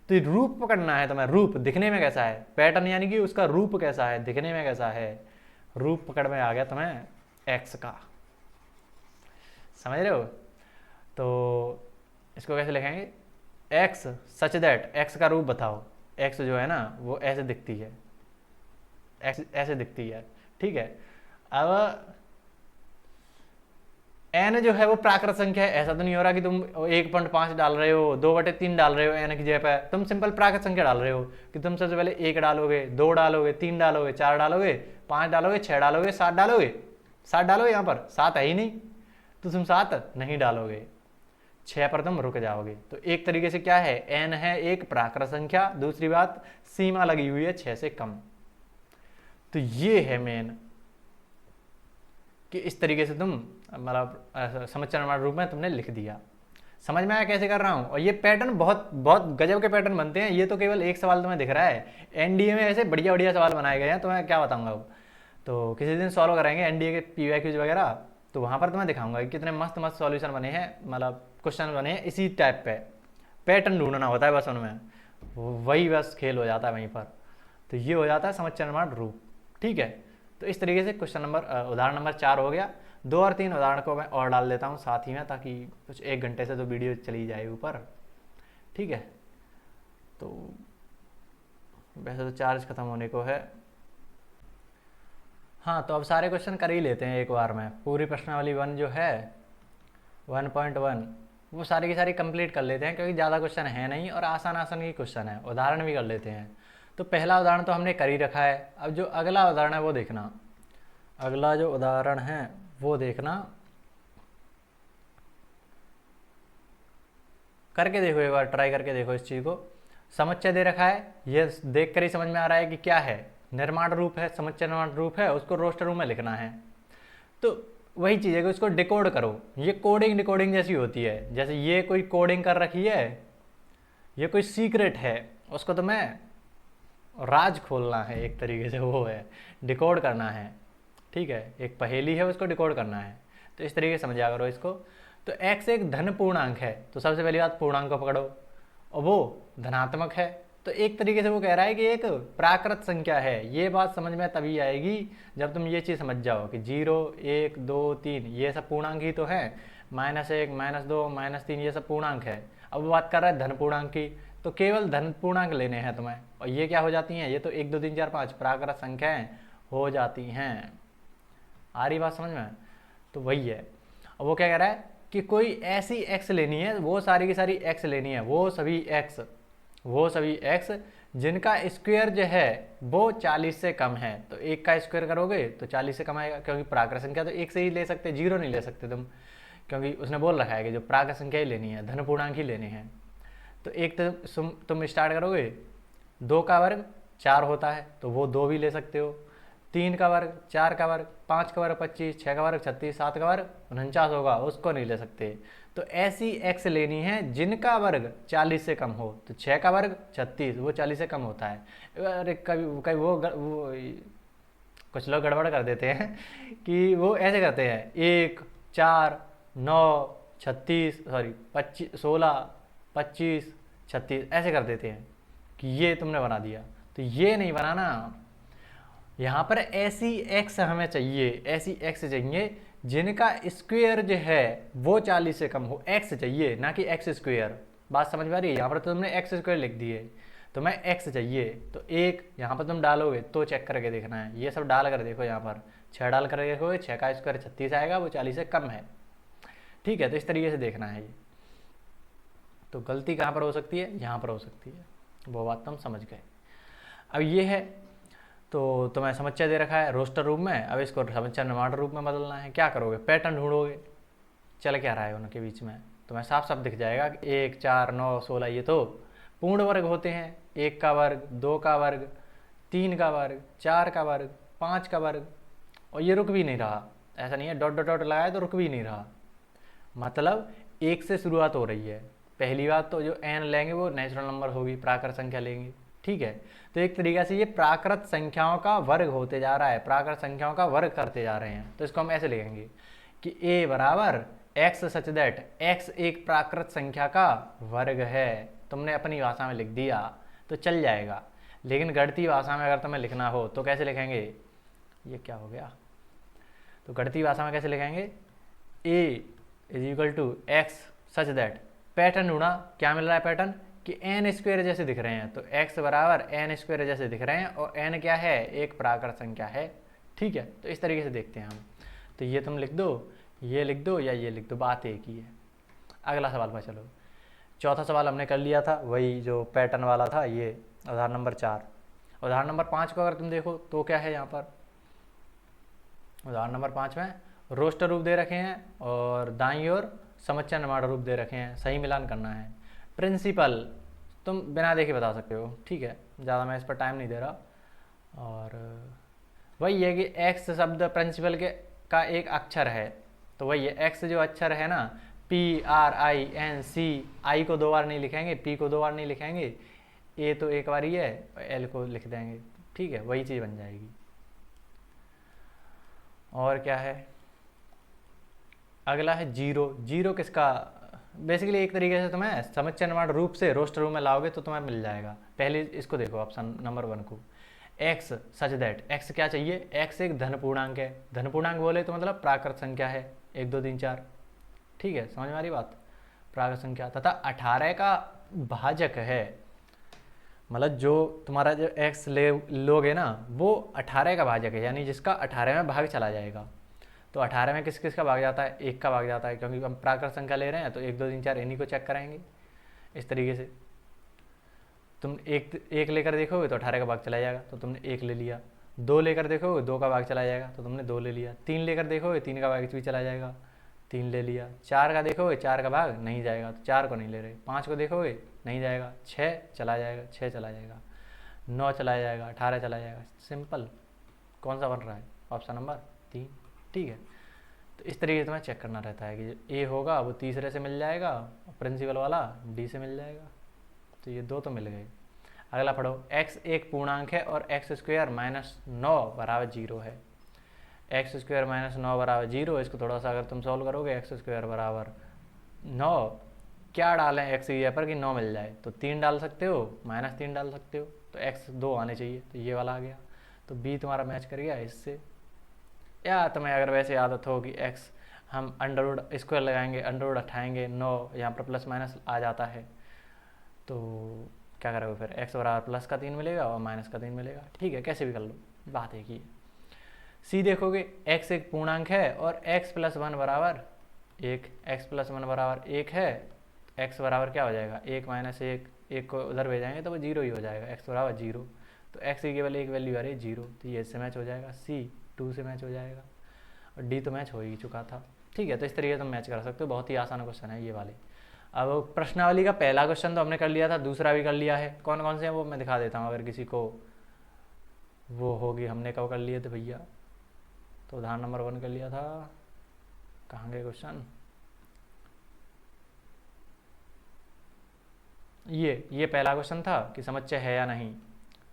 तो रूप पकड़ना है तुम्हें, रूप दिखने में कैसा है, पैटर्न यानी कि उसका रूप कैसा है, दिखने में कैसा है, रूप पकड़ में आ गया तुम्हें एक्स का। समझ रहे हो? तो इसको कैसे लिखेंगे, एक्स सच दैट, एक्स का रूप बताओ। एक्स जो है ना वो ऐसे दिखती है, एक्स ऐसे दिखती है, ठीक है। अब एन जो है वो प्राकृत संख्या है, ऐसा तो नहीं हो रहा कि तुम 1.5 डाल रहे हो, 2/3 डाल रहे हो एन की जगह पे, तुम सिंपल प्राकृत संख्या डाल रहे हो कि तुम सबसे पहले 1 डालोगे, 2 डालोगे, 3 डालोगे, 4 डालोगे, 5 डालोगे, 6 डालोगे, 7 डालोगे। 7 डालोगे, यहाँ पर 7 है ही नहीं तो तुम 7 नहीं डालोगे, 6 पर तुम रुक जाओगे। तो एक तरीके से क्या है, एन है एक प्राकृत संख्या, दूसरी बात सीमा लगी हुई है 6 से कम। तो ये है मेन कि इस तरीके से तुम मतलब समुच्चय निर्माण रूप में तुमने लिख दिया। समझ में आया कैसे कर रहा हूँ? और ये पैटर्न बहुत बहुत गजब के पैटर्न बनते हैं। ये तो केवल एक सवाल तुम्हें दिख रहा है, एनडीए में ऐसे बढ़िया बढ़िया सवाल बनाए गए हैं, तो मैं क्या बताऊंगा वो तो किसी दिन सॉल्व करेंगे एनडीए के पीवाईक्यूज वगैरह, तो वहाँ पर तुम्हें दिखाऊंगा कि कितने मस्त मस्त सॉल्यूशन बने हैं, मतलब क्वेश्चन बने हैं इसी टाइप पे। पैटर्न ढूंढना होता है बस उनमें, वही बस खेल हो जाता है वहीं पर। तो ये हो जाता है समुच्चय निर्माण रूप, ठीक है। तो इस तरीके से क्वेश्चन नंबर उदाहरण नंबर 4 हो गया। 2 और 3 उदाहरण को मैं और डाल देता हूँ साथ ही में, ताकि कुछ 1 घंटे से तो वीडियो चली जाए ऊपर, ठीक है। तो वैसे तो चार्ज खत्म होने को है। हाँ, तो अब सारे क्वेश्चन कर ही लेते हैं एक बार में। पूरी प्रश्नावली 1 जो है 1.1 वो सारी की सारी कंप्लीट कर लेते हैं, क्योंकि ज़्यादा क्वेश्चन है नहीं और आसान आसान ही क्वेश्चन है। उदाहरण भी कर लेते हैं। तो पहला उदाहरण तो हमने कर ही रखा है। अब जो अगला उदाहरण है वो देखना, अगला जो उदाहरण है वो देखना, करके देखो एक बार, ट्राई करके देखो इस चीज़ को। समुच्चय दे रखा है, ये देख कर ही समझ में आ रहा है कि क्या है, निर्माण रूप है, समुच्चय निर्माण रूप है, उसको रोस्टर रूप में लिखना है। तो वही चीज़ है कि उसको डिकोड करो। ये कोडिंग डिकोडिंग जैसी होती है, जैसे ये कोई कोडिंग कर रखी है, ये कोई सीक्रेट है, उसको तुम्हें राज खोलना है एक तरीके से, वो है डिकोड करना है, ठीक है। एक पहेली है, उसको डिकोड करना है। तो इस तरीके से समझा करो इसको। तो x एक धन पूर्णांक है, तो सबसे पहली बात पूर्णांक को पकड़ो, और वो धनात्मक है। तो एक तरीके से वो कह रहा है कि एक प्राकृत संख्या है। ये बात समझ में तभी आएगी जब तुम ये चीज़ समझ जाओ कि 0, 1, 2, 3 ये सब पूर्णांक ही तो है, -1, -2, -3 ये सब पूर्णांक है। अब वो बात कर रहा है धन पूर्णांक की, तो केवल धन पूर्णांक लेने हैं तुम्हें। और ये क्या हो जाती हैं, ये तो 1, 2, 3, 4, 5 प्राकृत संख्याएं हो जाती हैं। आ रही बात समझ में? तो वही है। अब वो क्या कह रहा है कि कोई ऐसी x लेनी है, वो सारी की सारी x लेनी है, वो सभी x जिनका स्क्वायर जो है वो 40 से कम है। तो 1 का स्क्वायर करोगे तो 40 से कम आएगा, क्योंकि प्राकृत संख्या तो 1 से ही ले सकते, 0 नहीं ले सकते तुम, क्योंकि उसने बोल रखा है कि जो प्राकृत संख्या ही लेनी है, धन पूर्णांक ही लेने हैं। तो एक तो तुम स्टार्ट करोगे, 2 का वर्ग 4 होता है, तो वो 2 भी ले सकते हो, 3 का वर्ग, 4 का वर्ग, 5 का वर्ग 25, 6 का वर्ग 36, 7 का वर्ग 49 होगा, उसको नहीं ले सकते। तो ऐसी x लेनी है जिनका वर्ग 40 से कम हो। तो 6 का वर्ग 36, वो 40 से कम होता है। अरे कभी वो कुछ लोग गड़बड़ कर देते हैं कि वो ऐसे करते हैं 1, 4, 9, 36, सॉरी 25, 16, 25, 36 ऐसे कर देते हैं कि ये तुमने बना दिया। तो ये नहीं बनाना, यहाँ पर ऐसी x हमें चाहिए, ऐसी x चाहिए जिनका स्क्वायर जो है वो 40 से कम हो। x चाहिए, ना कि x स्क्वायर। बात समझ में आ रही है? यहाँ पर तो तुमने x स्क्वायर लिख दिए, तो मैं x चाहिए। तो 1 यहाँ पर तुम डालोगे तो चेक करके देखना है, ये सब डाल कर देखो। यहाँ पर 6 डाल कर देखोगे, 6 का स्क्वायर 36 आएगा, वो 40 से कम है, ठीक है। तो इस तरीके से देखना है ये। तो गलती कहाँ पर हो सकती है, यहाँ पर हो सकती है, वो बात तुम समझ गए। अब ये है, तो तुम्हें समुच्चय दे रखा है रोस्टर रूप में, अब इसको समुच्चय निर्माण रूप में बदलना है। क्या करोगे, पैटर्न ढूंढोगे, चल क्या रहा है उनके बीच में, तुम्हें साफ साफ दिख जाएगा कि 1, 4, 9, 16 ये तो पूर्ण वर्ग होते हैं। 1 का वर्ग, 2 का वर्ग, 3 का वर्ग, 4 का वर्ग, 5 का वर्ग, और ये रुक भी नहीं रहा, ऐसा नहीं है डॉट डॉट डॉट लगाया तो रुक भी नहीं रहा, मतलब 1 से शुरुआत हो रही है। पहली बात तो जो n लेंगे वो नेचुरल नंबर होगी, प्राकृत संख्या लेंगे, ठीक है। तो एक तरीका से ये प्राकृत संख्याओं का वर्ग होते जा रहा है, प्राकृत संख्याओं का वर्ग करते जा रहे हैं। तो इसको हम ऐसे लिखेंगे कि a बराबर x सच दैट x एक प्राकृत संख्या का वर्ग है। तुमने अपनी भाषा में लिख दिया तो चल जाएगा, लेकिन गणितीय भाषा में अगर तुम्हें लिखना हो तो कैसे लिखेंगे, ये क्या हो गया, तो गणितीय भाषा में कैसे लिखेंगे, a is equal to x such that, pattern ढूंढा, क्या मिल रहा है पैटर्न कि एन स्क्वायर जैसे दिख रहे हैं, तो x बराबर एन स्क्वायर जैसे दिख रहे हैं और n क्या है, एक प्राकृत संख्या है, ठीक है। तो इस तरीके से देखते हैं हम, तो ये तुम लिख दो, ये लिख दो या ये लिख दो, बात एक ही है। अगला सवाल पर चलो, चौथा सवाल हमने कर लिया था, वही जो पैटर्न वाला था, ये उदाहरण नंबर 4। उदाहरण नंबर 5 को अगर तुम देखो तो क्या है यहाँ पर, उदाहरण नंबर 5 में रोस्टर रूप दे रखे हैं और दाईं ओर समच्चय निर्माण रूप दे रखे हैं, सही मिलान करना है। प्रिंसिपल तुम बिना देखे बता सकते हो, ठीक है, ज़्यादा मैं इस पर टाइम नहीं दे रहा। और वही है कि एक्स शब्द प्रिंसिपल के का एक अक्षर है, तो वही है एक्स जो अक्षर है ना, PRINC, आई को 2 बार नहीं लिखेंगे, P को 2 बार नहीं लिखेंगे, A तो एक बार ही है, L को लिख देंगे, ठीक है, वही चीज़ बन जाएगी। और क्या है, अगला है जीरो। जीरो किसका, बेसिकली एक तरीके से तुम्हें समच्चय निर्माण रूप से रोस्टर रूप में लाओगे तो तुम्हें मिल जाएगा। पहले इसको देखो ऑप्शन नंबर 1 को, x सच दैट, x क्या चाहिए, x एक धन पूर्णांक है, धन पूर्णांक बोले तो मतलब प्राकृत संख्या है, 1 2 3 4, ठीक है, समझ में आ रही बात, प्राकृत संख्या, तथा 18 का भाजक है, मतलब जो तुम्हारा जो x लोगे ना वो 18 का भाजक है, यानी जिसका 18 में भाग चला जाएगा। तो 18 में किस किस का भाग जाता है, 1 का भाग जाता है, क्योंकि हम प्राकृत संख्या ले रहे हैं तो 1 2 3 4 इन्हीं को चेक कराएंगे। इस तरीके से तुम एक लेकर देखोगे तो 18 का भाग चला जाएगा, तो तुमने 1 ले लिया। 2 लेकर देखोगे 2 का भाग चला जाएगा, तो तुमने 2 ले लिया। 3 लेकर देखोगे 3 का भाग भी चला जाएगा, 3 ले लिया। 4 का देखोगे 4 का भाग नहीं जाएगा, तो 4 को नहीं ले रहे। 5 को देखोगे नहीं जाएगा, 6 चला जाएगा, 6 चला जाएगा, 9 चला जाएगा, 18 चला जाएगा। सिंपल, कौन सा बन रहा है, ऑप्शन नंबर 3, ठीक है। तो इस तरीके से तुम्हें चेक करना रहता है कि जो ए होगा वो तीसरे से मिल जाएगा, प्रिंसिपल वाला डी से मिल जाएगा, तो ये 2 तो मिल गए। अगला पढ़ो, x एक पूर्णांक है और x स्क्वायर माइनस 9 बराबर 0 है। x स्क्वायर माइनस 9 बराबर 0, इसको थोड़ा सा अगर तुम सॉल्व करोगे, x स्क्वायर बराबर 9, क्या डालें x की जगह पर कि 9 मिल जाए, तो 3 डाल सकते हो, -3 डाल सकते हो, तो x 2 आने चाहिए, तो ये वाला आ गया, तो b तुम्हारा मैच कर गया इससे। या तुम्हें अगर वैसे आदत हो कि x हम अंडर रूट स्क्वायर लगाएंगे, अंडर रूट उठाएंगे, 9 यहाँ पर प्लस माइनस आ जाता है, तो क्या करोगे फिर, x बराबर प्लस का 3 मिलेगा और माइनस का 3 मिलेगा, ठीक है, कैसे भी कर लो, बात एक ही है। सी देखोगे, x एक पूर्णांक है और x प्लस 1 बराबर 1, x प्लस 1 बराबर 1 है, x बराबर क्या हो जाएगा, 1 माइनस 1, 1 को उधर भेजाएंगे तो वो 0 ही हो जाएगा, x बराबर 0, तो x की केवल एक वैल्यू आ रही है 0, तो ये इससे मैच हो जाएगा, सी 2 से मैच हो जाएगा, और डी तो मैच हो ही चुका था, ठीक है। तो इस तरीके से तुम मैच कर सकते हो, बहुत ही आसान क्वेश्चन है ये वाले। अब प्रश्नावली का पहला क्वेश्चन तो हमने कर लिया था, दूसरा भी कर लिया है, कौन कौन से हैं वो मैं दिखा देता हूँ अगर किसी को वो होगी, हमने कब कर लिए थे भैया, तो उदाहरण नंबर 1 कर लिया था, कहाँ गए क्वेश्चन, ये पहला क्वेश्चन था कि समच्चय है या नहीं,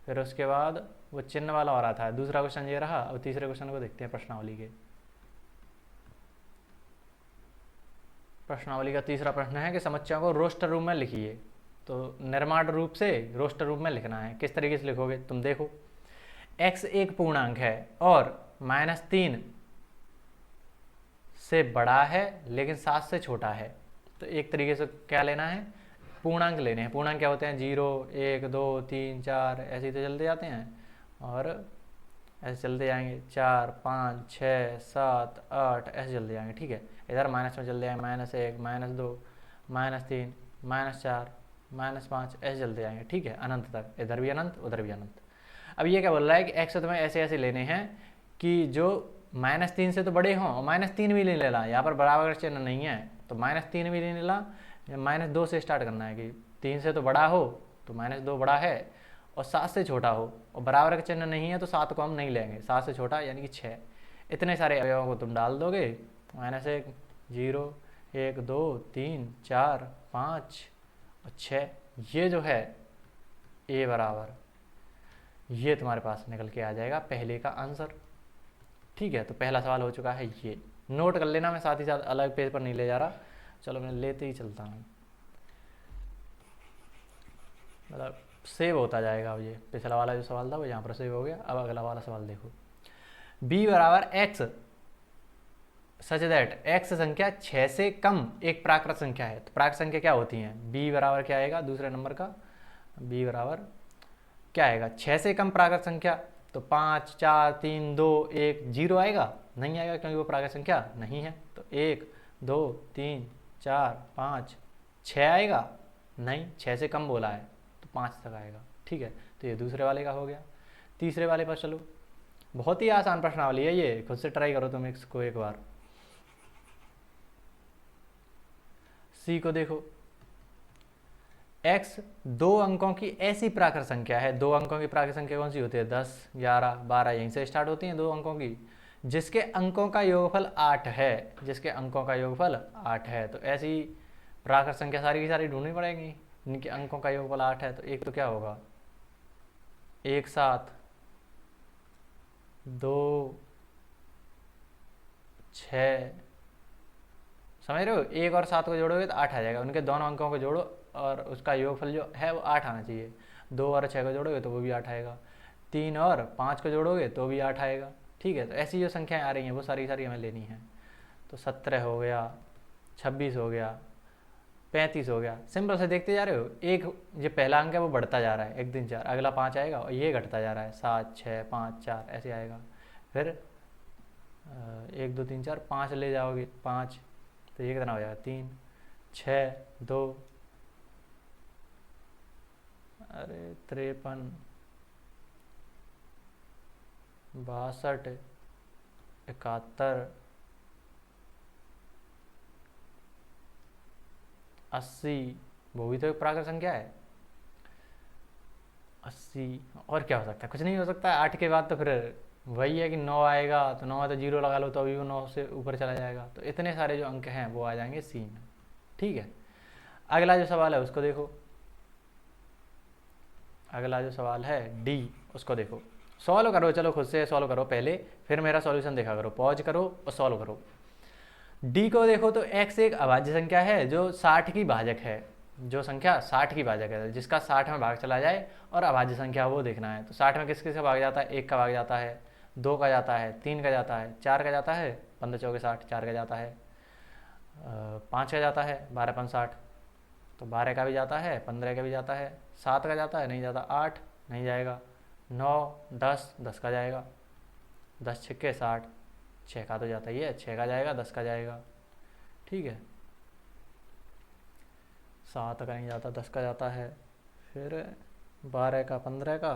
फिर उसके बाद वो चिन्ह वाला हो रहा था, दूसरा क्वेश्चन ये रहा। अब तीसरे क्वेश्चन को देखते हैं प्रश्नावली के। प्रश्नावली का तीसरा प्रश्न है कि समस्या को रोस्टर रूप में लिखिए, तो निर्माण रूप से रोस्टर रूप में लिखना है। किस तरीके से लिखोगे, तुम देखो, x एक पूर्णांक है और -3 से बड़ा है लेकिन 7 से छोटा है, तो एक तरीके से क्या लेना है, पूर्णांक लेने हैं। पूर्णांक क्या होते हैं, 0 1 2 3 4 ऐसे ही तो चलते जाते हैं, और ऐसे चलते जाएंगे, 4 5 6 7 8 ऐसे चलते जाएंगे, ठीक है। इधर माइनस में चलते जाएंगे, -1 -2 -3 -4 -5 ऐसे चलते जाएंगे, ठीक है, अनंत तक, इधर भी अनंत उधर भी अनंत। अब ये क्या बोल रहा है कि x तुम्हें ऐसे ऐसे लेने हैं कि जो -3 से तो बड़े हों, और -3 भी नहीं लेना, यहाँ पर बराबर का चिन्ह नहीं है, तो -3 भी नहीं लेना, -2 से स्टार्ट करना है कि 3 से तो बड़ा हो तो -2 बड़ा है, और 7 से छोटा हो और बराबर का चिन्ह नहीं है तो 7 को हम नहीं लेंगे, 7 से छोटा यानी कि 6, इतने सारे अवयवों को तुम डाल दोगे, -1, 0, 1, 2, 3, 4, 5 और 6, ये जो है a बराबर, ये तुम्हारे पास निकल के आ जाएगा पहले का आंसर। ठीक है, तो पहला सवाल हो चुका है ये। नोट कर लेना, मैं साथ ही साथ अलग पेज पर नहीं ले जा रहा, चलो मैं लेते ही चलता हूँ, मतलब सेव होता जाएगा। अब ये पिछला वाला जो सवाल था वो यहाँ पर सेव हो गया। अब अगला वाला सवाल देखो, b बराबर x सच दैट x संख्या 6 से कम एक प्राकृत संख्या है। तो प्राकृत संख्या क्या होती हैं? b बराबर क्या आएगा दूसरे नंबर का, b बराबर क्या आएगा 6 से कम प्राकृत संख्या, तो 5, 4, 3, 2, 1, 0 आएगा? नहीं आएगा, क्योंकि वो प्राकृत संख्या नहीं है। तो 1, 2, 3, 4, 5, 6 आएगा? नहीं, 6 से कम बोला है तो 5 तक आएगा। ठीक है, तो ये दूसरे वाले का हो गया। तीसरे वाले पर चलो, बहुत ही आसान प्रश्नावली है ये, खुद से ट्राई करो तुम इसको एक बार। सी को देखो, x 2 अंकों की ऐसी प्राकृत संख्या है, 2 अंकों की प्राकृत संख्या कौन सी होती है? 10, 11, 12 यहीं से स्टार्ट होती हैं 2 अंकों की, जिसके अंकों का योगफल 8 है, जिसके अंकों का योगफल 8 है। तो ऐसी प्राकृत संख्या सारी की सारी ढूंढनी पड़ेगी, इनके अंकों का योगफल 8 है। तो एक तो क्या होगा, 1, 7, 2, 6, समझ रहे हो? 1 और 7 को जोड़ोगे तो 8 आ जाएगा, उनके दोनों अंकों को जोड़ो और उसका योगफल जो है वो 8 आना चाहिए। 2 और 6 को जोड़ोगे तो वो भी 8 आएगा, 3 और 5 को जोड़ोगे तो भी 8 आएगा। ठीक है, तो ऐसी जो संख्याएं आ रही हैं वो सारी सारी हमें लेनी है। तो 17 हो गया, 26 हो गया, 35 हो गया। सिंपल से देखते जा रहे हो, एक जो पहला अंक है वो बढ़ता जा रहा है 1, 3, 4, अगला 5 आएगा और ये घटता जा रहा है 7, 6, 5, 4 ऐसे आएगा। फिर 1, 2, 3, 4, 5 ले जाओगे, 5, तो ये कितना हो जाएगा 3, 6, 2, अरे 53, 62, 71, 80, वो भी तो एक प्राकृत संख्या है 80। और क्या हो सकता है? कुछ नहीं हो सकता है। 8 के बाद तो फिर वही है कि 9 आएगा, तो 9 है तो 0 लगा लो तो अभी वो 9 से ऊपर चला जाएगा। तो इतने सारे जो अंक हैं वो आ जाएंगे सी में। ठीक है, अगला जो सवाल है उसको देखो, अगला जो सवाल है डी, उसको देखो। सॉल्व करो, चलो खुद से सॉल्व करो पहले, फिर मेरा सॉल्यूशन देखा करो, पॉज करो और सॉल्व करो। डी को देखो तो x एक अभाज्य संख्या है जो 60 की भाजक है, जो संख्या 60 की भाजक है, जिसका 60 में भाग चला जाए और अभाज्य संख्या वो देखना है। तो 60 में किस किस का भाग जाता है? 1 का भाग जाता है, 2 का जाता है, 3 का जाता है, 4 का जाता है, 15 चौके 60, 4 का जाता है, 5 का जाता है, 12 5 60, तो 12 का भी जाता है, 15 का भी जाता है, 7 का जाता है, नहीं जाता, 8 नहीं जाएगा, 9, 10, 10 का जाएगा, 10 छक्के 60, 6 का तो जाता ही है, 6 का जाएगा, 10 का जाएगा। ठीक है, 7 का नहीं जाता, 10 का जाता है, फिर 12 का, 15 का,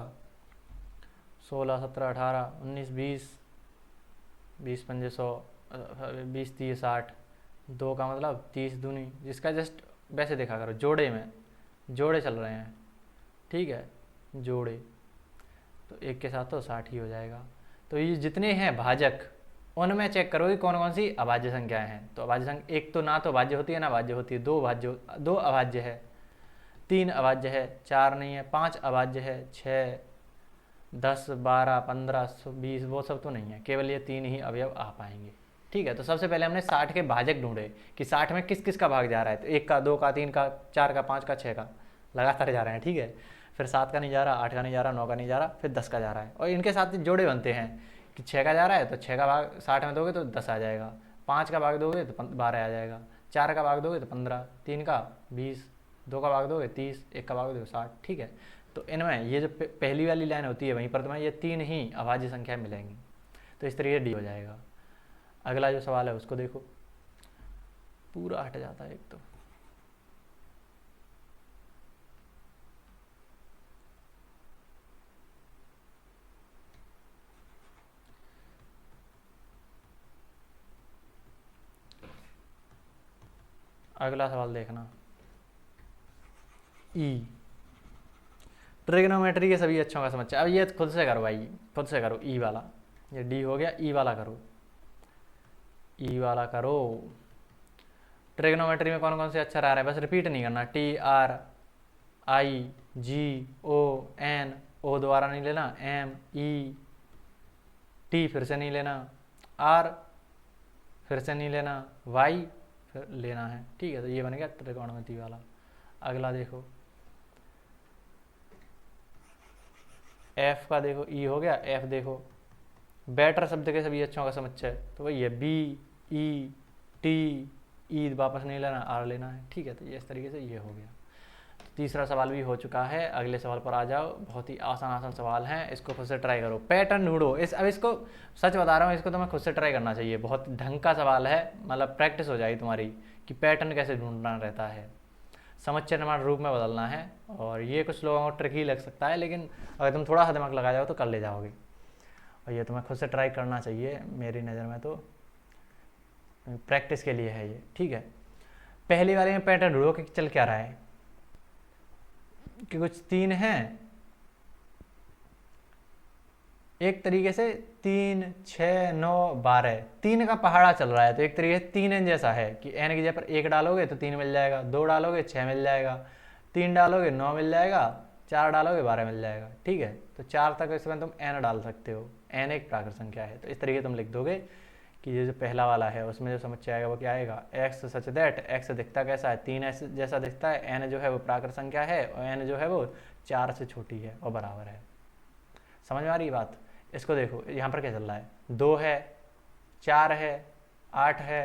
16, 17, 18, 19, 20, 20 पंजे 100, 20 30 60, 2 का मतलब 30 दूनी, जिसका जस्ट वैसे देखा करो, जोड़े में, जोड़े चल रहे हैं। ठीक है, जोड़े, तो 1 के साथ तो 60 ही हो जाएगा। तो ये जितने हैं भाजक, उनमें चेक करो कि कौन कौन सी अभाज्य संख्याएं हैं। तो अभाज्य संख्या एक तो ना तो भाज्य होती है ना भाज्य होती है, 2 अभाज्य है, 3 अभाज्य है, 4 नहीं है, 5 अभाज्य है, 6, 10, 12, 15, 20 वो सब तो नहीं है, केवल ये 3 ही अवयव आ पाएंगे। ठीक है, तो सबसे पहले हमने 60 के भाजक ढूंढे कि 60 में किस किस का भाग जा रहा है। तो 1 का, 2 का, 3 का, 4 का, 5 का, 6 का, लगातार जा रहे हैं। ठीक है, फिर 7 का नहीं जा रहा, 8 का नहीं जा रहा, 9 का नहीं जा रहा, फिर 10 का जा रहा है। और इनके साथ जोड़े बनते हैं कि 6 का जा रहा है तो 6 का भाग 60 में दोगे तो 10 आ जाएगा, 5 का भाग दोगे तो 12 आ जाएगा, 4 का भाग दोगे तो 15, 3 का 20, 2 का भाग दोगे 30, 1 का भाग दोगे 60। ठीक है, तो इनमें ये जो पहली वाली लाइन होती है वहीं पर तुम्हें ये 3 ही अभाज्य संख्या मिलेंगी। तो इस तरीके डी हो जाएगा। अगला जो सवाल है उसको देखो, पूरा हट जाता है एक तो। अगला सवाल देखना, ई, ट्रिग्नोमेट्री के सभी अच्छों का समस्या। अब ये खुद से करो भाई, खुद से करो। ई वाला, ये डी हो गया, ई वाला करो। ई वाला करो। ट्रिग्नोमेट्री में कौन कौन से अक्षर आ रहे हैं बस रिपीट नहीं करना। T R I G O N, O दोबारा नहीं लेना, एम ई टी फिर से नहीं लेना, आर फिर से नहीं लेना, वाई फिर लेना है। ठीक है, तो ये बन गया त्रिकोणमिति वाला। अगला देखो एफ का देखो, ई हो गया, एफ देखो बेटर शब्द के सभी अक्षरों का समुच्चय, तो वही है बी ई टी, ई वापस नहीं लेना, आर लेना है। ठीक है, तो ये इस तरीके से ये हो गया। तो तीसरा सवाल भी हो चुका है। अगले सवाल पर आ जाओ। बहुत ही आसान आसान सवाल हैं, इसको खुद से ट्राई करो। पैटर्न ढूंढो। अब इसको सच बता रहा हूँ, इसको तुम्हें खुद से ट्राई करना चाहिए। बहुत ढंग का सवाल है, मतलब प्रैक्टिस हो जाएगी तुम्हारी कि पैटर्न कैसे ढूंढना रहता है, समुच्चय निर्माण रूप में बदलना है। और ये कुछ लोगों को ट्रिकी लग सकता है, लेकिन अगर तुम थोड़ा सा दिमाग लगा जाओ तो कर ले जाओगे। और ये तुम्हें खुद से ट्राई करना चाहिए, मेरी नज़र में तो प्रैक्टिस के लिए है ये। ठीक है, पहली वाले में पैटर्न ढूंढो कि चल क्या रहा है, कि कुछ 3 हैं एक तरीके से, 3 6 9 12, 3 का पहाड़ा चल रहा है। तो एक तरीके से 3 एन जैसा है कि एन की जगह पर 1 डालोगे तो 3 मिल जाएगा, 2 डालोगे 6 मिल जाएगा, 3 डालोगे 9 मिल जाएगा, 4 डालोगे 12 मिल जाएगा। ठीक है, तो 4 तक इसमें तुम एन डाल सकते हो, एन एक प्राकृत संख्या है। तो इस तरीके तुम लिख दोगे कि ये जो पहला वाला है उसमें जो समुच्चय आएगा वो क्या आएगा, एक्स सच दैट, एक्स दिखता कैसा है, 3 एस जैसा दिखता है, एन जो है वो प्राकृत संख्या है और एन जो है वो 4 से छोटी है और बराबर है। समझ में आ रही बात। इसको देखो यहाँ पर क्या चल रहा है, 2 है, 4 है, 8 है,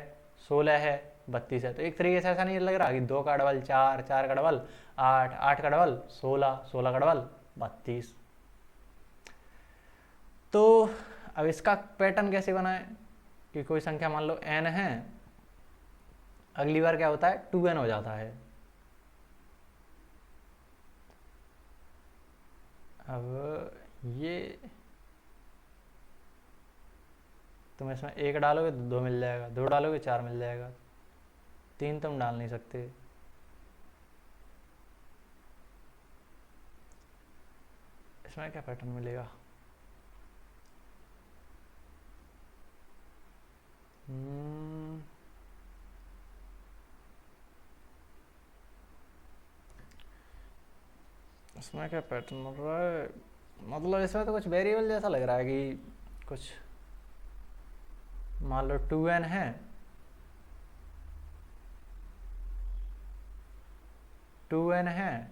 16 है, 32 है। तो एक तरीके से ऐसा नहीं लग रहा कि 2 का डबल 4, 4 का डबल 8, 8 का डबल 16, 16 का डबल 32। तो अब इसका पैटर्न कैसे बनाए कि कोई संख्या मान लो n है, अगली बार क्या होता है 2n हो जाता है। अब ये तुम इसमें 1 डालोगे तो 2 मिल जाएगा, 2 डालोगे 4 मिल जाएगा, 3 तुम डाल नहीं सकते। इसमें क्या पैटर्न मिलेगा, इसमें क्या पैटर्न मिल रहा है, मतलब इसमें तो कुछ वेरिएबल जैसा लग रहा है कि कुछ मान लो 2n है, 2n है,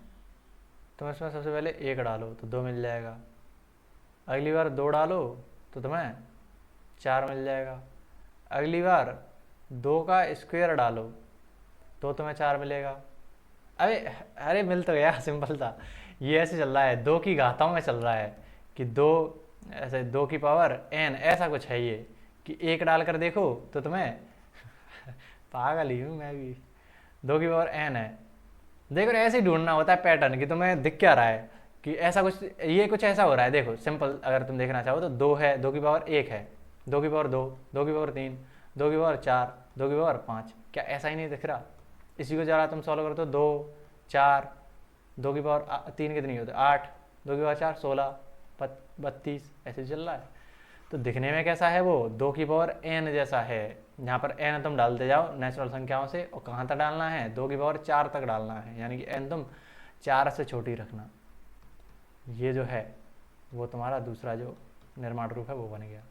तुम इसमें सबसे पहले 1 डालो तो 2 मिल जाएगा, अगली बार 2 डालो तो तुम्हें 4 मिल जाएगा, अगली बार 2 का स्क्वायर डालो तो तुम्हें 4 मिलेगा। अरे मिल तो गया, सिंपल था। ये ऐसे चल रहा है, 2 की घाताओं में चल रहा है कि 2 ऐसे 2 की पावर n, ऐसा कुछ है ये कि 1 डाल कर देखो तो तुम्हें पागल ही हूँ मैं भी, 2 की पावर n है। देखो ऐसे ही ढूंढना होता है पैटर्न कि तुम्हें दिख क्या रहा है कि ऐसा कुछ, ये कुछ ऐसा हो रहा है। देखो सिंपल अगर तुम देखना चाहो तो 2 है, 2 की पावर 1 है, 2 की पावर 2, 2 की पावर 3, 2 की पावर 4, 2 की पावर 5, क्या ऐसा ही नहीं दिख रहा। इसी को जरा तुम सॉल्व करो तो 2 4, 2 की पावर 3 कितनी होती है 8, 2 की पावर 4 16, 32, ऐसे चल रहा है। तो दिखने में कैसा है वो 2 की पावर n जैसा है, जहाँ पर n तुम डालते जाओ नेचुरल संख्याओं से, और कहाँ तक डालना है 2 की पावर 4 तक डालना है, यानी कि n तुम 4 से छोटी रखना। ये जो है वो तुम्हारा दूसरा जो निर्माण रूप है वो बन गया।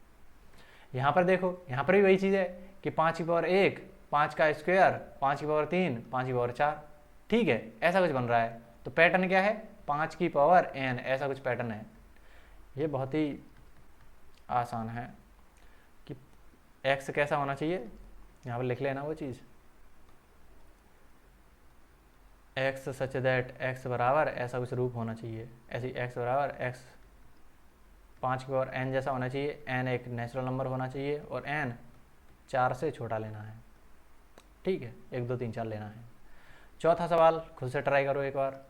यहाँ पर देखो, यहाँ पर भी वही चीज़ है कि 5 की पावर 1, 5 का स्क्वायर, 5 की पावर 3, 5 की पावर 4। ठीक है, ऐसा कुछ बन रहा है। तो पैटर्न क्या है 5 की पावर n, ऐसा कुछ पैटर्न है। ये बहुत ही आसान है कि x कैसा होना चाहिए, यहाँ पर लिख लेना वो चीज़, x सच दैट x बराबर ऐसा कुछ रूप होना चाहिए, ऐसी x बराबर x 5 की पावर n जैसा होना चाहिए, n एक नेचुरल नंबर होना चाहिए और n 4 से छोटा लेना है। ठीक है, 1 2 3 4 लेना है। चौथा सवाल खुद से ट्राई करो एक बार,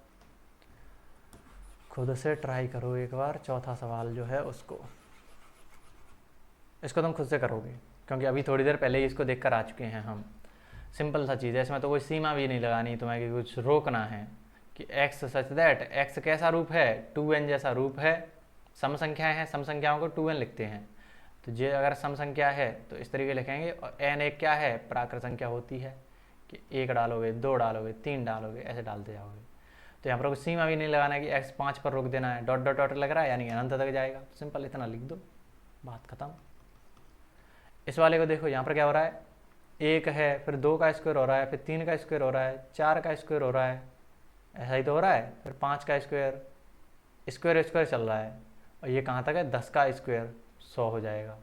खुद से ट्राई करो एक बार। चौथा सवाल जो है उसको, इसको तुम खुद से करोगे क्योंकि अभी थोड़ी देर पहले ही इसको देखकर आ चुके हैं हम। सिंपल सा चीज़ है, इसमें तो कोई सीमा भी नहीं लगानी तुम्हें कि कुछ रोकना है कि x सच दैट x कैसा रूप है 2n जैसा रूप है, सम संख्याएं हैं, सम संख्याओं को 2n लिखते हैं। तो ये अगर सम संख्या है तो इस तरीके लिखेंगे, और n एक क्या है, प्राकृत संख्या होती है कि 1 डालोगे, 2 डालोगे, 3 डालोगे, ऐसे डालते जाओगे। तो यहाँ पर कुछ सीमा भी नहीं लगाना है कि x 5 पर रोक देना है, डॉट डॉट डॉट लग रहा है यानी अनंत तक जाएगा, तो सिंपल इतना लिख दो, बात खत्म। इस वाले को देखो, यहाँ पर क्या हो रहा है, 1 है, फिर 2 का स्क्वायर हो रहा है, फिर 3 का स्क्वायर हो रहा है, 4 का स्क्वायर हो रहा है, ऐसा ही तो हो रहा है, फिर 5 का स्क्वायर, स्क्वायर स्क्वायर चल रहा है, और ये कहाँ तक है, 10 का स्क्वायर 100 हो जाएगा।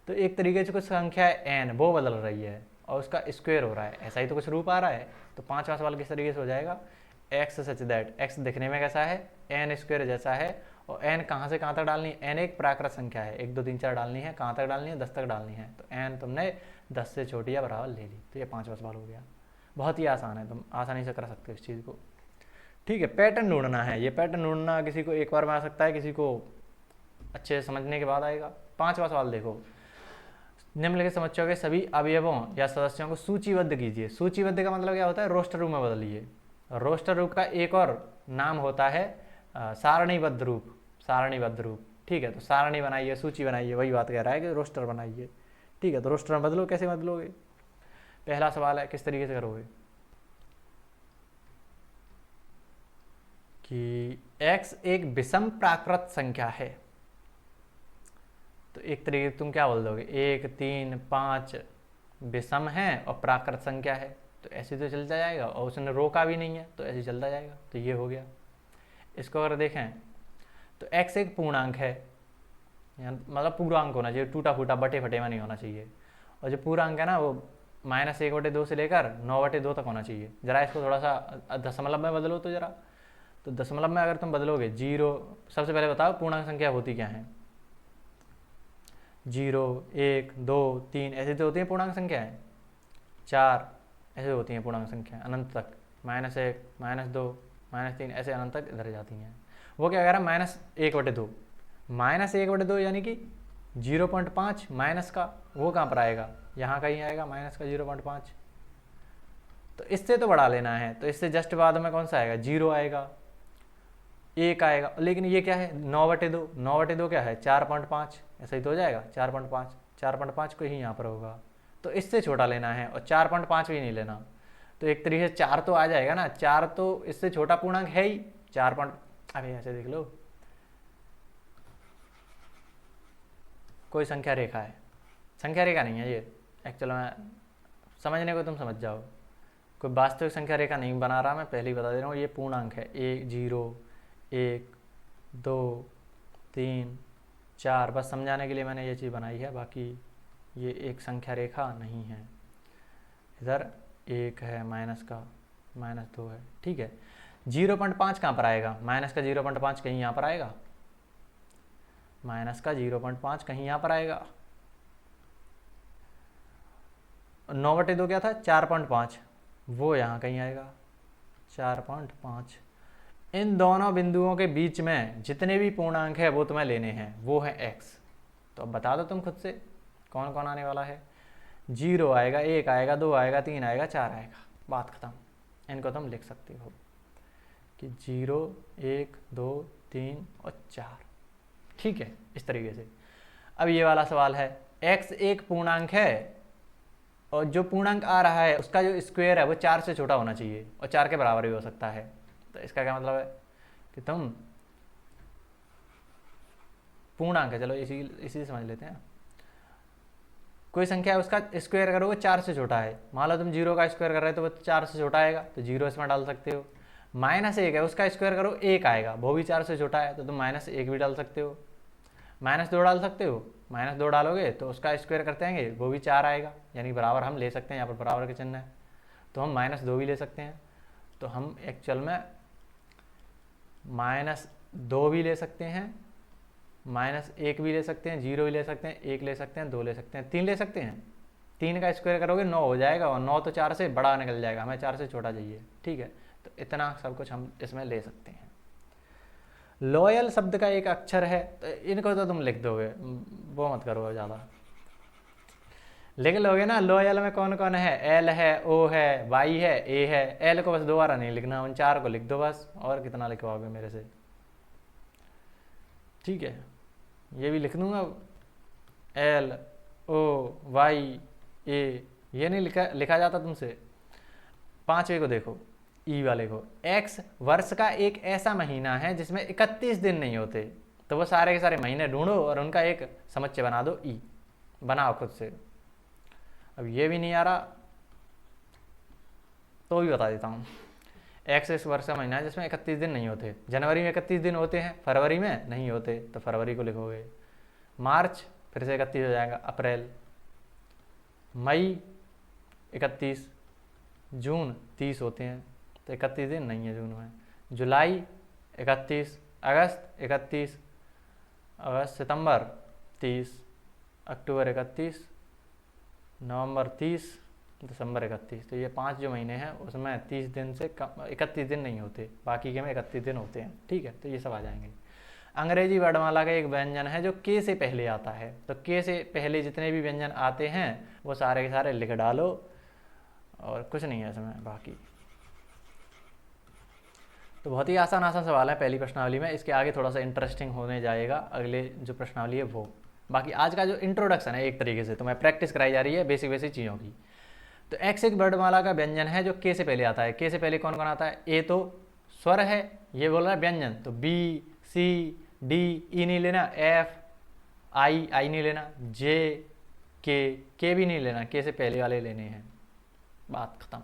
तो एक तरीके से कुछ संख्या है n वो बदल रही है और उसका स्क्वायर हो रहा है, ऐसा ही तो कुछ रूप आ रहा है। तो 5वां सवाल किस तरीके से हो जाएगा, x सच दैट x दिखने में कैसा है, n स्क्वायर जैसा है, और n कहाँ से कहाँ तक डालनी है, n एक प्राकृत संख्या है, 1 2 3 4 डालनी है, कहाँ तक डालनी है, 10 तक डालनी है, तो n तुमने 10 से छोटी या बराबर ले ली। तो ये 5वां सवाल हो गया, बहुत ही आसान है, तुम आसानी से कर सकते हो इस चीज़ को। ठीक है, पैटर्न ढूंढना है, ये पैटर्न ढूंढना किसी को एक बार में आ सकता है, किसी को अच्छे से समझने के बाद आएगा। 5वां सवाल देखो, निम्नलिखित समस्याओं के सभी अवयवों या सदस्यों को सूचीबद्ध कीजिए। सूचीबद्ध का मतलब क्या होता है, रोस्टर रूप में बदलिए। रोस्टर रूप का एक और नाम होता है सारणीबद्ध रूप, सारणीबद्ध रूप। ठीक है, तो सारणी बनाइए, सूची बनाइए, वही बात कह रहा है कि रोस्टर बनाइए। ठीक है, तो रोस्टर में बदलो, कैसे बदलोगे, पहला सवाल है किस तरीके से करोगे कि x एक विषम प्राकृत संख्या है, तो एक तरीके तुम क्या बोल दोगे, 1 3 5 विषम है और प्राकृत संख्या है, तो ऐसे तो चलता जाएगा, और उसने रोका भी नहीं है तो ऐसे चलता जाएगा, तो ये हो गया। इसको अगर देखें तो x एक पूर्णांक है, मतलब पूर्णांक होना चाहिए, टूटा फूटा बटे फटे में नहीं होना चाहिए, और जो पूर्णांक है ना वो -1/2 से लेकर 9/2 तक होना चाहिए। जरा इसको थोड़ा सा दशमलव में बदलो, तो जरा, तो दशमलव में अगर तुम बदलोगे 0, सबसे पहले बताओ पूर्णांक संख्या होती क्या है, 0 1 2 3 ऐसे तो होती हैं पूर्णांक संख्याएं, 4 ऐसे होती हैं पूर्णांक संख्या अनंत तक, -1 -2 -3 ऐसे अनंत तक इधर जाती हैं। वो क्या कह रहा है, -1/2, -1/2 यानी कि 0.5 माइनस का, वो कहाँ पर आएगा, यहाँ कहीं आएगा माइनस का 0.5, तो इससे तो बढ़ा लेना है, तो इससे जस्ट बाद में कौन सा आएगा, 0 आएगा, 1 आएगा, लेकिन ये क्या है 9/2, 9/2 क्या है 4.5, ऐसा ही तो हो जाएगा 4.5, 4.5 को ही यहाँ पर होगा, तो इससे छोटा लेना है, और 4.5 भी नहीं लेना। तो एक तरीके से 4 तो आ जाएगा ना, 4 तो इससे छोटा पूर्णांक है ही, 4. अरे ऐसे देख लो, कोई संख्या रेखा है, संख्या रेखा नहीं है ये, एक्चुअल में समझने को तुम समझ जाओ, कोई वास्तविक संख्या रेखा नहीं बना रहा, मैं पहले ही बता दे रहा हूँ, ये पूर्णांक है, 1 0 1 2 3 4, बस समझाने के लिए मैंने ये चीज़ बनाई है, बाकी ये एक संख्या रेखा नहीं है। इधर 1 है, माइनस का -2 है, ठीक है। 0.5 कहाँ पर आएगा, माइनस का 0.5 कहीं यहाँ पर आएगा, माइनस का 0.5 कहीं यहाँ पर आएगा। 9/2 क्या था, 4.5, वो यहाँ कहीं आएगा 4.5। इन दोनों बिंदुओं के बीच में जितने भी पूर्णांक है वो तुम्हें लेने हैं, वो है x। तो अब बता दो तुम खुद से कौन कौन आने वाला है, 0 आएगा, 1 आएगा, 2 आएगा, 3 आएगा, 4 आएगा, बात खत्म। इनको तुम लिख सकते हो कि 0 1 2 3 और 4, ठीक है, इस तरीके से। अब ये वाला सवाल है, x एक पूर्णांक है और जो पूर्णांक आ रहा है उसका जो स्क्वायर है वो 4 से छोटा होना चाहिए और 4 के बराबर भी हो सकता है। तो इसका क्या मतलब है कि तुम पूर्णांक है, चलो इसी समझ लेते हैं, कोई संख्या है उसका स्क्वायर करोगे 4 से छोटा है, मान लो तुम 0 का स्क्वायर कर रहे हो तो वो 4 से छोटा आएगा, तो 0 इसमें डाल सकते हो। -1 है, उसका स्क्वायर करो 1 आएगा, वो भी 4 से छोटा है, तो तुम -1 भी डाल सकते हो। -2 डाल सकते हो, -2 डालोगे तो उसका स्क्वायर करते हैं वो भी 4 आएगा, यानी बराबर हम ले सकते हैं, यहाँ पर बराबर का चिन्ह है, तो हम -2 भी ले सकते हैं। तो हम एक्चुअल में -2 भी ले सकते हैं, -1 भी ले सकते हैं, 0 भी ले सकते हैं, 1 ले सकते हैं, 2 ले सकते हैं, 3 ले सकते हैं। 3 का स्क्वायर करोगे 9 हो जाएगा, और 9 तो 4 से बड़ा निकल जाएगा, हमें 4 से छोटा चाहिए, ठीक है। तो इतना सब कुछ हम इसमें ले सकते हैं। लॉयल शब्द का एक अक्षर है, तो इनको तो तुम लिख दोगे, वो मत करो ज़्यादा, लिख लोगे ना। लॉयल में कौन कौन है, एल है, ओ है, वाई है, ए है। एल को बस दोबारा नहीं लिखना, उन 4 को लिख दो बस, और कितना लिखवाओगे मेरे से, ठीक है। ये भी लिख दूंगा, LOYA, ये नहीं लिखा जाता तुमसे। 5वें को देखो, ई वाले को, एक्स वर्ष का एक ऐसा महीना है जिसमें 31 दिन नहीं होते, तो वो सारे के सारे महीने ढूंढो और उनका एक समुच्चय बना दो, ई बनाओ खुद से। अब ये भी नहीं आ रहा तो भी बता देता हूँ। एक्स इस वर्ष का महीना है जिसमें 31 दिन नहीं होते। जनवरी में 31 दिन होते हैं, फरवरी में नहीं होते, तो फरवरी को लिखोगे। मार्च फिर से 31 हो जाएगा, अप्रैल, मई 31, जून 30 होते हैं, तो 31 दिन नहीं है जून में। जुलाई 31, अगस्त 31, सितंबर 30, अक्टूबर 31, नवंबर 30, दिसंबर 31। तो ये 5 जो महीने हैं उसमें 30 दिन से कम 31 दिन नहीं होते, बाकी के में 31 दिन होते हैं। ठीक है, तो ये सब आ जाएंगे। अंग्रेजी वर्णमाला का एक व्यंजन है जो के से पहले आता है, तो के से पहले जितने भी व्यंजन आते हैं वो सारे के सारे लिख डालो, और कुछ नहीं है इसमें बाकी। तो बहुत ही आसान सवाल है पहली प्रश्नावली में। इसके आगे थोड़ा सा इंटरेस्टिंग होने जाएगा अगले जो प्रश्नावली है वो। बाकी आज का जो इंट्रोडक्शन है एक तरीके से तो मैं प्रैक्टिस कराई जा रही है बेसिक चीज़ों की। तो एक्स एक वर्णमाला का व्यंजन है जो के से पहले आता है। के से पहले कौन कौन आता है? ए तो स्वर है, ये बोल रहा है व्यंजन, तो बी, सी, डी, ई नहीं लेना, एफ, आई नहीं लेना, जे, के भी नहीं लेना, के से पहले वाले लेने हैं, बात खत्म।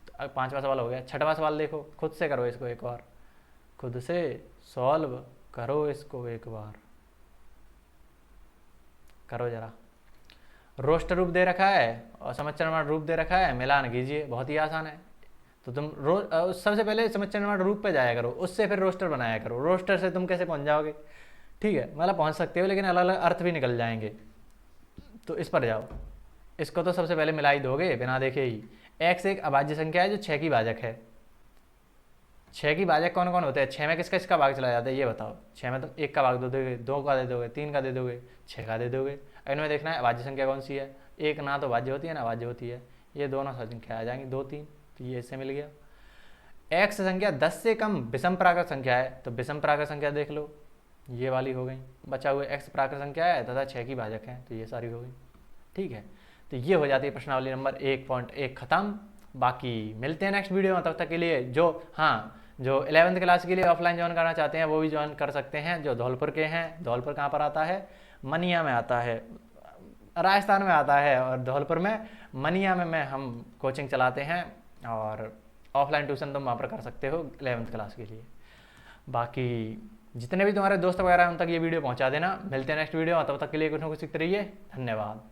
तो अब 5वां सवाल हो गया। 6वां सवाल देखो, खुद से करो इसको एक बार, खुद से सॉल्व करो इसको एक बार, करो जरा। रोस्ट रूप दे रखा है और समुच्चय निर्माण रूप दे रखा है, मिलान कीजिए, बहुत ही आसान है। तो तुम सबसे पहले समुच्चय निर्माण रूप पे जाया करो, उससे फिर रोस्टर बनाया करो। रोस्टर से तुम कैसे पहुंच जाओगे? ठीक है, मतलब पहुंच सकते हो लेकिन अलग अलग अर्थ भी निकल जाएंगे, तो इस पर जाओ। इसको तो सबसे पहले मिला ही दोगे बिना देखे ही। एक्स एक अभाज्य संख्या है जो 6 की भाजक है। 6 की भाजक कौन कौन होते हैं? 6 में किसका किसका भाग चला जाता है ये बताओ। 6 में तुम 1 का भाग दे दोगे, 2 का दे दोगे, 3 का दे दोगे, 6 का दे दोगे। इनमें देखना है अभाज्य संख्या कौन सी है। एक ना तो भाज्य होती है ना अभाज्य होती है, ये दोनों संख्या आ जाएंगी 2, 3, तो ये इससे मिल गया। एक्स संख्या 10 से कम विषम प्राकृत संख्या है, तो विषम प्राकृत संख्या देख लो, ये वाली हो गई। बचा हुआ एक्स प्राकृत संख्या है तथा 6 की भाजक है, तो ये सारी हो गई। ठीक है, तो ये हो जाती है प्रश्नावली नंबर 1.1 खत्म। बाकी मिलते हैं नेक्स्ट वीडियो में, तब तक के लिए जो 11th क्लास के लिए ऑफलाइन ज्वाइन करना चाहते हैं वो भी ज्वाइन कर सकते हैं। जो धौलपुर के हैं, धौलपुर कहाँ पर आता है? मनिया में आता है, राजस्थान में आता है, और धौलपुर में मनिया में हम कोचिंग चलाते हैं, और ऑफलाइन ट्यूशन तुम वहाँ पर कर सकते हो 11th क्लास के लिए। बाकी जितने भी तुम्हारे दोस्त वगैरह हैं उन तक ये वीडियो पहुँचा देना। मिलते हैं नेक्स्ट वीडियो में, तब तक के लिए कुछ ना कुछ सीखते रहिए। धन्यवाद।